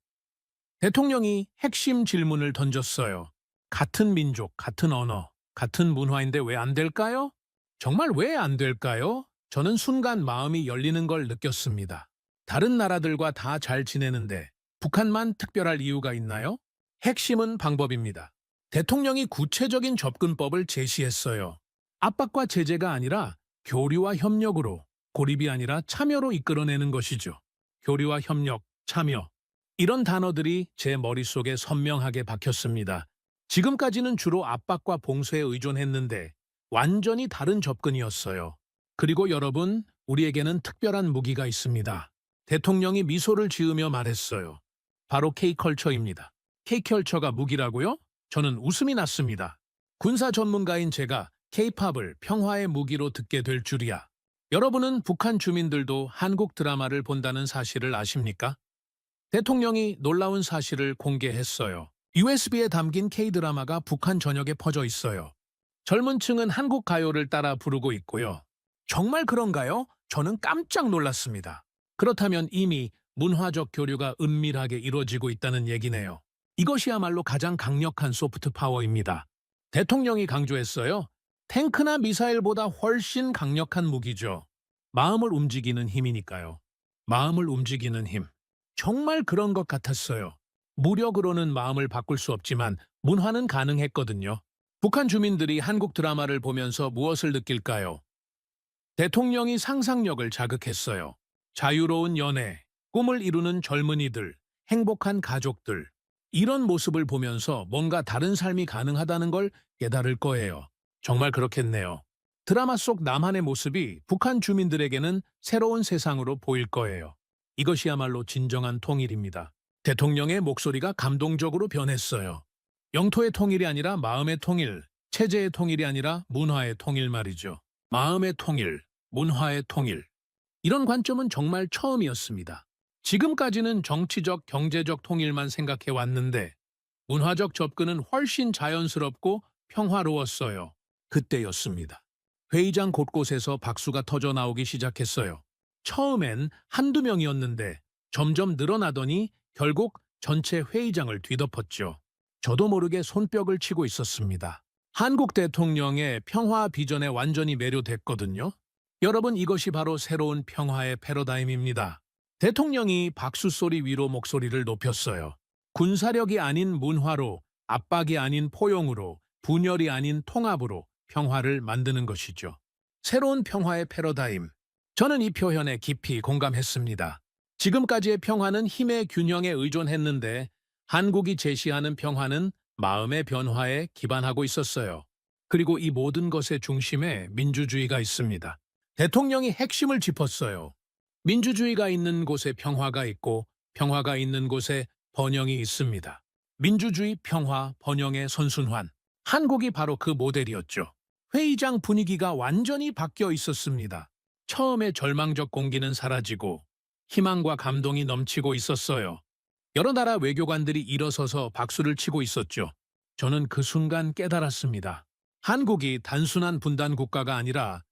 대통령이 핵심 질문을 던졌어요. 같은 민족, 같은 언어, 같은 문화인데 왜 안 될까요? 정말 왜 안 될까요? 저는 순간 마음이 열리는 걸 느꼈습니다. 다른 나라들과 다 잘 지내는데 북한만 특별할 이유가 있나요? 핵심은 방법입니다. 대통령이 구체적인 접근법을 제시했어요. 압박과 제재가 아니라 교류와 협력으로, 고립이 아니라 참여로 이끌어내는 것이죠. 교류와 협력, 참여. 이런 단어들이 제 머릿속에 선명하게 박혔습니다. 지금까지는 주로 압박과 봉쇄에 의존했는데 완전히 다른 접근이었어요. 그리고 여러분, 우리에게는 특별한 무기가 있습니다. 대통령이 미소를 지으며 말했어요. 바로 K컬처입니다. K컬처가 무기라고요? 저는 웃음이 났습니다. 군사 전문가인 제가 K-팝을 평화의 무기로 듣게 될 줄이야. 여러분은 북한 주민들도 한국 드라마를 본다는 사실을 아십니까? 대통령이 놀라운 사실을 공개했어요. USB에 담긴 K-드라마가 북한 전역에 퍼져 있어요. 젊은 층은 한국 가요를 따라 부르고 있고요. 정말 그런가요? 저는 깜짝 놀랐습니다. 그렇다면 이미 문화적 교류가 은밀하게 이루어지고 있다는 얘기네요. 이것이야말로 가장 강력한 소프트 파워입니다. 대통령이 강조했어요. 탱크나 미사일보다 훨씬 강력한 무기죠. 마음을 움직이는 힘이니까요. 마음을 움직이는 힘. 정말 그런 것 같았어요. 무력으로는 마음을 바꿀 수 없지만 문화는 가능했거든요. 북한 주민들이 한국 드라마를 보면서 무엇을 느낄까요? 대통령이 상상력을 자극했어요. 자유로운 연애, 꿈을 이루는 젊은이들, 행복한 가족들. 이런 모습을 보면서 뭔가 다른 삶이 가능하다는 걸 깨달을 거예요. 정말 그렇겠네요. 드라마 속 남한의 모습이 북한 주민들에게는 새로운 세상으로 보일 거예요. 이것이야말로 진정한 통일입니다. 대통령의 목소리가 감동적으로 변했어요. 영토의 통일이 아니라 마음의 통일, 체제의 통일이 아니라 문화의 통일 말이죠. 마음의 통일, 문화의 통일. 이런 관점은 정말 처음이었습니다. 지금까지는 정치적, 경제적 통일만 생각해 왔는데 문화적 접근은 훨씬 자연스럽고 평화로웠어요. 그때였습니다. 회의장 곳곳에서 박수가 터져 나오기 시작했어요. 처음엔 한두 명이었는데 점점 늘어나더니 결국 전체 회의장을 뒤덮었죠. 저도 모르게 손뼉을 치고 있었습니다. 한국 대통령의 평화 비전에 완전히 매료됐거든요. 여러분, 이것이 바로 새로운 평화의 패러다임입니다. 대통령이 박수 소리 위로 목소리를 높였어요. 군사력이 아닌 문화로, 압박이 아닌 포용으로, 분열이 아닌 통합으로 평화를 만드는 것이죠. 새로운 평화의 패러다임. 저는 이 표현에 깊이 공감했습니다. 지금까지의 평화는 힘의 균형에 의존했는데 한국이 제시하는 평화는 마음의 변화에 기반하고 있었어요. 그리고 이 모든 것의 중심에 민주주의가 있습니다. 대통령이 핵심을 짚었어요. 민주주의가 있는 곳에 평화가 있고 평화가 있는 곳에 번영이 있습니다. 민주주의, 평화, 번영의 선순환. 한국이 바로 그 모델이었죠. 회의장 분위기가 완전히 바뀌어 있었습니다. 처음에 절망적 공기는 사라지고 희망과 감동이 넘치고 있었어요. 여러 나라 외교관들이 일어서서 박수를 치고 있었죠. 저는 그 순간 깨달았습니다. 한국이 단순한 분단 국가가 아니라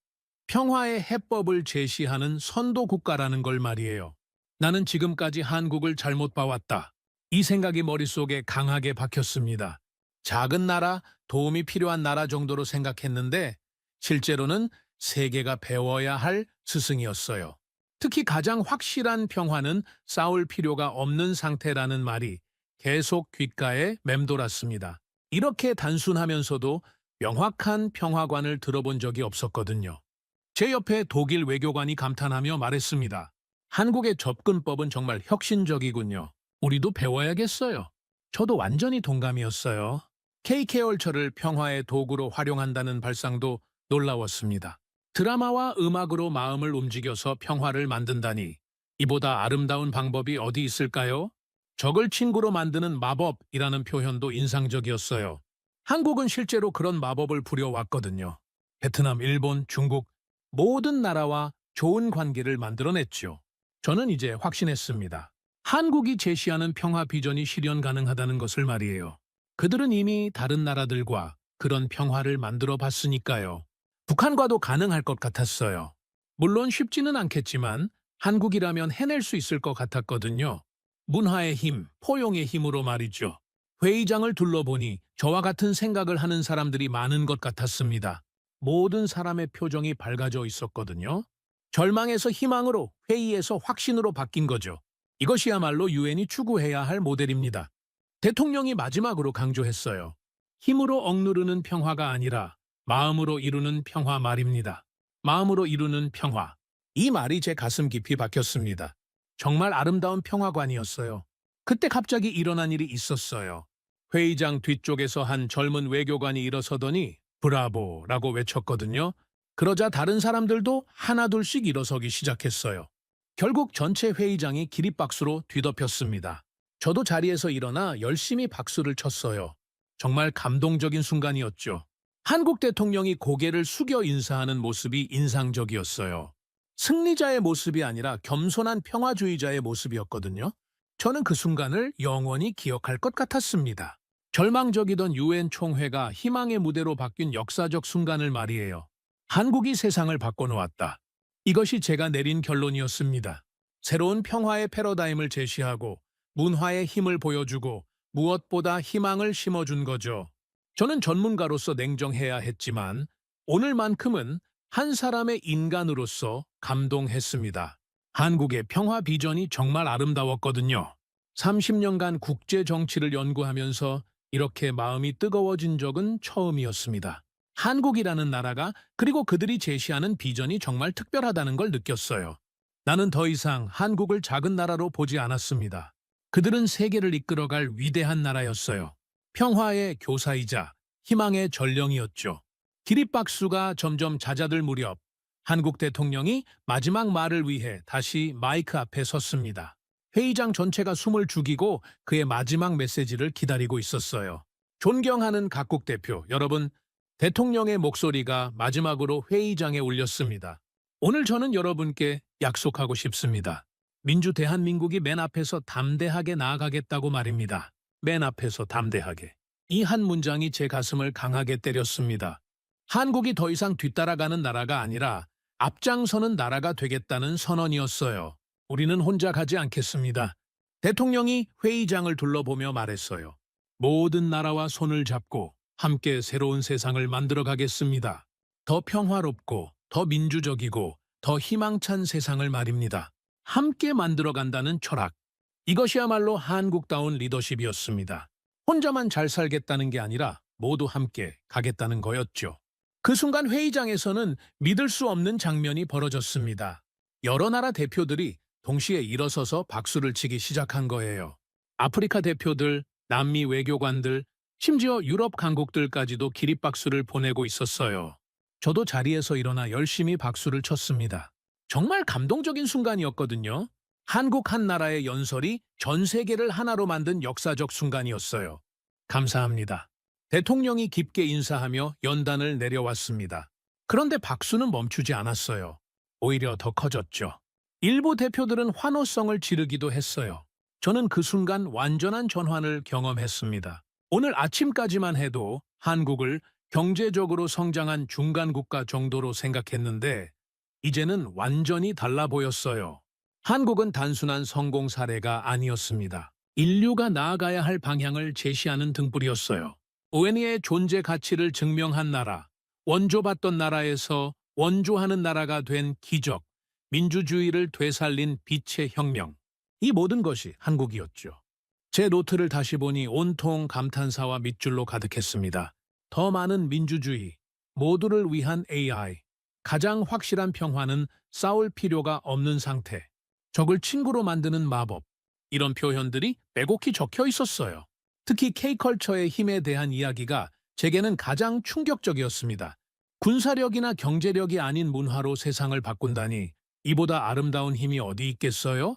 평화의 해법을 제시하는 선도 국가라는 걸 말이에요. 나는 지금까지 한국을 잘못 봐왔다. 이 생각이 머릿속에 강하게 박혔습니다. 작은 나라, 도움이 필요한 나라 정도로 생각했는데 실제로는 세계가 배워야 할 스승이었어요. 특히 가장 확실한 평화는 싸울 필요가 없는 상태라는 말이 계속 귓가에 맴돌았습니다. 이렇게 단순하면서도 명확한 평화관을 들어본 적이 없었거든요. 제 옆에 독일 외교관이 감탄하며 말했습니다. 한국의 접근법은 정말 혁신적이군요. 우리도 배워야겠어요. 저도 완전히 동감이었어요. KK월철을 평화의 도구로 활용한다는 발상도 놀라웠습니다. 드라마와 음악으로 마음을 움직여서 평화를 만든다니 이보다 아름다운 방법이 어디 있을까요? 적을 친구로 만드는 마법이라는 표현도 인상적이었어요. 한국은 실제로 그런 마법을 부려왔거든요. 베트남, 일본, 중국 모든 나라와 좋은 관계를 만들어냈죠. 저는 이제 확신했습니다. 한국이 제시하는 평화 비전이 실현 가능하다는 것을 말이에요. 그들은 이미 다른 나라들과 그런 평화를 만들어 봤으니까요. 북한과도 가능할 것 같았어요. 물론 쉽지는 않겠지만 한국이라면 해낼 수 있을 것 같았거든요. 문화의 힘, 포용의 힘으로 말이죠. 회의장을 둘러보니 저와 같은 생각을 하는 사람들이 많은 것 같았습니다. 모든 사람의 표정이 밝아져 있었거든요. 절망에서 희망으로, 회의에서 확신으로 바뀐 거죠. 이것이야말로 유엔이 추구해야 할 모델입니다. 대통령이 마지막으로 강조했어요. 힘으로 억누르는 평화가 아니라 마음으로 이루는 평화 말입니다. 마음으로 이루는 평화. 이 말이 제 가슴 깊이 박혔습니다. 정말 아름다운 평화관이었어요. 그때 갑자기 일어난 일이 있었어요. 회의장 뒤쪽에서 한 젊은 외교관이 일어서더니 브라보라고 외쳤거든요. 그러자 다른 사람들도 하나둘씩 일어서기 시작했어요. 결국 전체 회의장이 기립박수로 뒤덮였습니다. 저도 자리에서 일어나 열심히 박수를 쳤어요. 정말 감동적인 순간이었죠. 한국 대통령이 고개를 숙여 인사하는 모습이 인상적이었어요. 승리자의 모습이 아니라 겸손한 평화주의자의 모습이었거든요. 저는 그 순간을 영원히 기억할 것 같았습니다. 절망적이던 유엔 총회가 희망의 무대로 바뀐 역사적 순간을 말이에요. 한국이 세상을 바꿔놓았다. 이것이 제가 내린 결론이었습니다. 새로운 평화의 패러다임을 제시하고 문화의 힘을 보여주고 무엇보다 희망을 심어준 거죠. 저는 전문가로서 냉정해야 했지만 오늘만큼은 한 사람의 인간으로서 감동했습니다. 한국의 평화 비전이 정말 아름다웠거든요. 30년간 국제 정치를 연구하면서 이렇게 마음이 뜨거워진 적은 처음이었습니다. 한국이라는 나라가 그리고 그들이 제시하는 비전이 정말 특별하다는 걸 느꼈어요. 나는 더 이상 한국을 작은 나라로 보지 않았습니다. 그들은 세계를 이끌어갈 위대한 나라였어요. 평화의 교사이자 희망의 전령이었죠. 기립박수가 점점 잦아들 무렵 한국 대통령이 마지막 말을 위해 다시 마이크 앞에 섰습니다. 회의장 전체가 숨을 죽이고 그의 마지막 메시지를 기다리고 있었어요. 존경하는 각국 대표 여러분, 대통령의 목소리가 마지막으로 회의장에 울렸습니다. 오늘 저는 여러분께 약속하고 싶습니다. 민주 대한민국이 맨 앞에서 담대하게 나아가겠다고 말입니다. 맨 앞에서 담대하게. 이 한 문장이 제 가슴을 강하게 때렸습니다. 한국이 더 이상 뒤따라가는 나라가 아니라 앞장서는 나라가 되겠다는 선언이었어요. 우리는 혼자 가지 않겠습니다. 대통령이 회의장을 둘러보며 말했어요. 모든 나라와 손을 잡고 함께 새로운 세상을 만들어 가겠습니다. 더 평화롭고 더 민주적이고 더 희망찬 세상을 말입니다. 함께 만들어 간다는 철학. 이것이야말로 한국다운 리더십이었습니다. 혼자만 잘 살겠다는 게 아니라 모두 함께 가겠다는 거였죠. 그 순간 회의장에서는 믿을 수 없는 장면이 벌어졌습니다. 여러 나라 대표들이 동시에 일어서서 박수를 치기 시작한 거예요. 아프리카 대표들, 남미 외교관들, 심지어 유럽 강국들까지도 기립박수를 보내고 있었어요. 저도 자리에서 일어나 열심히 박수를 쳤습니다. 정말 감동적인 순간이었거든요. 한국 한 나라의 연설이 전 세계를 하나로 만든 역사적 순간이었어요. 감사합니다. 대통령이 깊게 인사하며 연단을 내려왔습니다. 그런데 박수는 멈추지 않았어요. 오히려 더 커졌죠. 일부 대표들은 환호성을 지르기도 했어요. 저는 그 순간 완전한 전환을 경험했습니다. 오늘 아침까지만 해도 한국을 경제적으로 성장한 중간 국가 정도로 생각했는데 이제는 완전히 달라 보였어요. 한국은 단순한 성공 사례가 아니었습니다. 인류가 나아가야 할 방향을 제시하는 등불이었어요. ONE의 존재 가치를 증명한 나라, 원조받던 나라에서 원조하는 나라가 된 기적, 민주주의를 되살린 빛의 혁명. 이 모든 것이 한국이었죠. 제 노트를 다시 보니 온통 감탄사와 밑줄로 가득했습니다. 더 많은 민주주의, 모두를 위한 AI, 가장 확실한 평화는 싸울 필요가 없는 상태, 적을 친구로 만드는 마법, 이런 표현들이 빼곡히 적혀 있었어요. 특히 K컬처의 힘에 대한 이야기가 제게는 가장 충격적이었습니다. 군사력이나 경제력이 아닌 문화로 세상을 바꾼다니 이보다 아름다운 힘이 어디 있겠어요?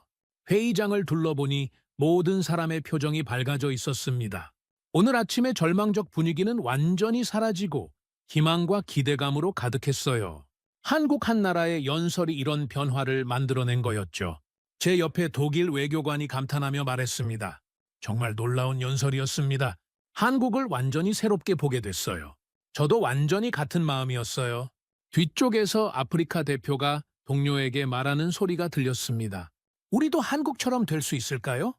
회의장을 둘러보니 모든 사람의 표정이 밝아져 있었습니다. 오늘 아침의 절망적 분위기는 완전히 사라지고 희망과 기대감으로 가득했어요. 한국 한 나라의 연설이 이런 변화를 만들어낸 거였죠. 제 옆에 독일 외교관이 감탄하며 말했습니다. 정말 놀라운 연설이었습니다. 한국을 완전히 새롭게 보게 됐어요. 저도 완전히 같은 마음이었어요. 뒤쪽에서 아프리카 대표가 동료에게 말하는 소리가 들렸습니다. 우리도 한국처럼 될 수 있을까요?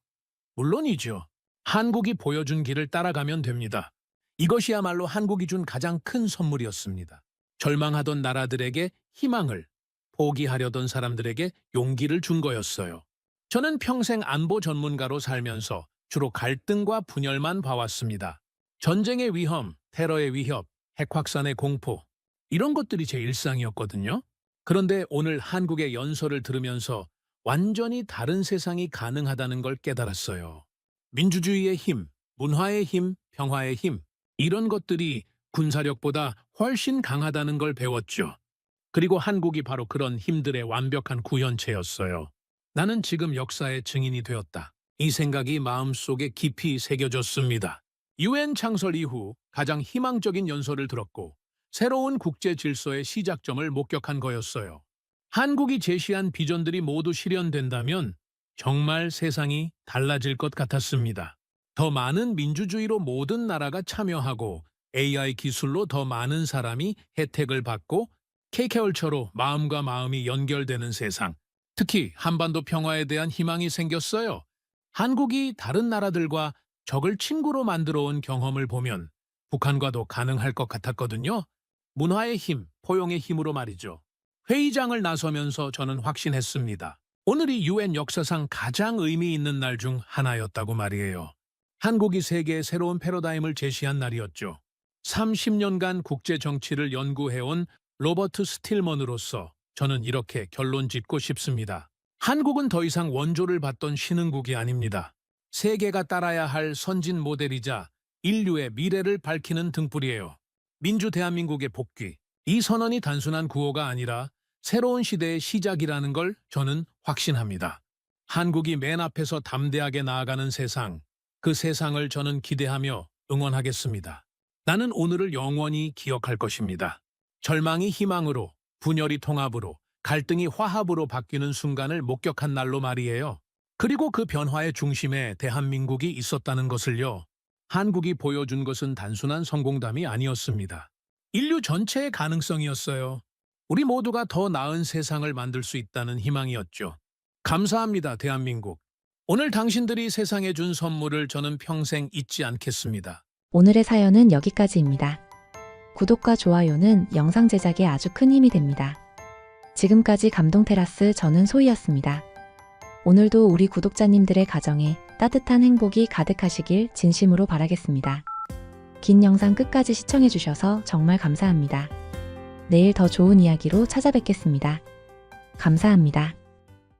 물론이죠. 한국이 보여준 길을 따라가면 됩니다. 이것이야말로 한국이 준 가장 큰 선물이었습니다. 절망하던 나라들에게 희망을, 포기하려던 사람들에게 용기를 준 거였어요. 저는 평생 안보 전문가로 살면서 주로 갈등과 분열만 봐왔습니다. 전쟁의 위험, 테러의 위협, 핵 확산의 공포, 이런 것들이 제 일상이었거든요. 그런데 오늘 한국의 연설을 들으면서 완전히 다른 세상이 가능하다는 걸 깨달았어요. 민주주의의 힘, 문화의 힘, 평화의 힘, 이런 것들이 군사력보다 훨씬 강하다는 걸 배웠죠. 그리고 한국이 바로 그런 힘들의 완벽한 구현체였어요. 나는 지금 역사의 증인이 되었다. 이 생각이 마음속에 깊이 새겨졌습니다. UN 창설 이후 가장 희망적인 연설을 들었고 새로운 국제 질서의 시작점을 목격한 거였어요. 한국이 제시한 비전들이 모두 실현된다면 정말 세상이 달라질 것 같았습니다. 더 많은 민주주의로 모든 나라가 참여하고 AI 기술로 더 많은 사람이 혜택을 받고 K컬처로 마음과 마음이 연결되는 세상. 특히 한반도 평화에 대한 희망이 생겼어요. 한국이 다른 나라들과 적을 친구로 만들어 온 경험을 보면 북한과도 가능할 것 같았거든요. 문화의 힘, 포용의 힘으로 말이죠. 회의장을 나서면서 저는 확신했습니다. 오늘이 유엔 역사상 가장 의미 있는 날 중 하나였다고 말이에요. 한국이 세계의 새로운 패러다임을 제시한 날이었죠. 30년간 국제 정치를 연구해온 로버트 스틸먼으로서 저는 이렇게 결론 짓고 싶습니다. 한국은 더 이상 원조를 받던 신흥국이 아닙니다. 세계가 따라야 할 선진 모델이자 인류의 미래를 밝히는 등불이에요. 민주 대한민국의 복귀. 이 선언이 단순한 구호가 아니라 새로운 시대의 시작이라는 걸 저는 확신합니다. 한국이 맨 앞에서 담대하게 나아가는 세상, 그 세상을 저는 기대하며 응원하겠습니다. 나는 오늘을 영원히 기억할 것입니다. 절망이 희망으로, 분열이 통합으로, 갈등이 화합으로 바뀌는 순간을 목격한 날로 말이에요. 그리고 그 변화의 중심에 대한민국이 있었다는 것을요. 한국이 보여준 것은 단순한 성공담이 아니었습니다. 인류 전체의 가능성이었어요. 우리 모두가 더 나은 세상을 만들 수 있다는 희망이었죠. 감사합니다, 대한민국. 오늘 당신들이 세상에 준 선물을 저는 평생 잊지 않겠습니다. 오늘의 사연은 여기까지입니다. 구독과 좋아요는 영상 제작에 아주 큰 힘이 됩니다. 지금까지 감동테라스 저는 소희였습니다. 오늘도 우리 구독자님들의 가정에 따뜻한 행복이 가득하시길 진심으로 바라겠습니다. 긴 영상 끝까지 시청해주셔서 정말 감사합니다. 내일 더 좋은 이야기로 찾아뵙겠습니다. 감사합니다.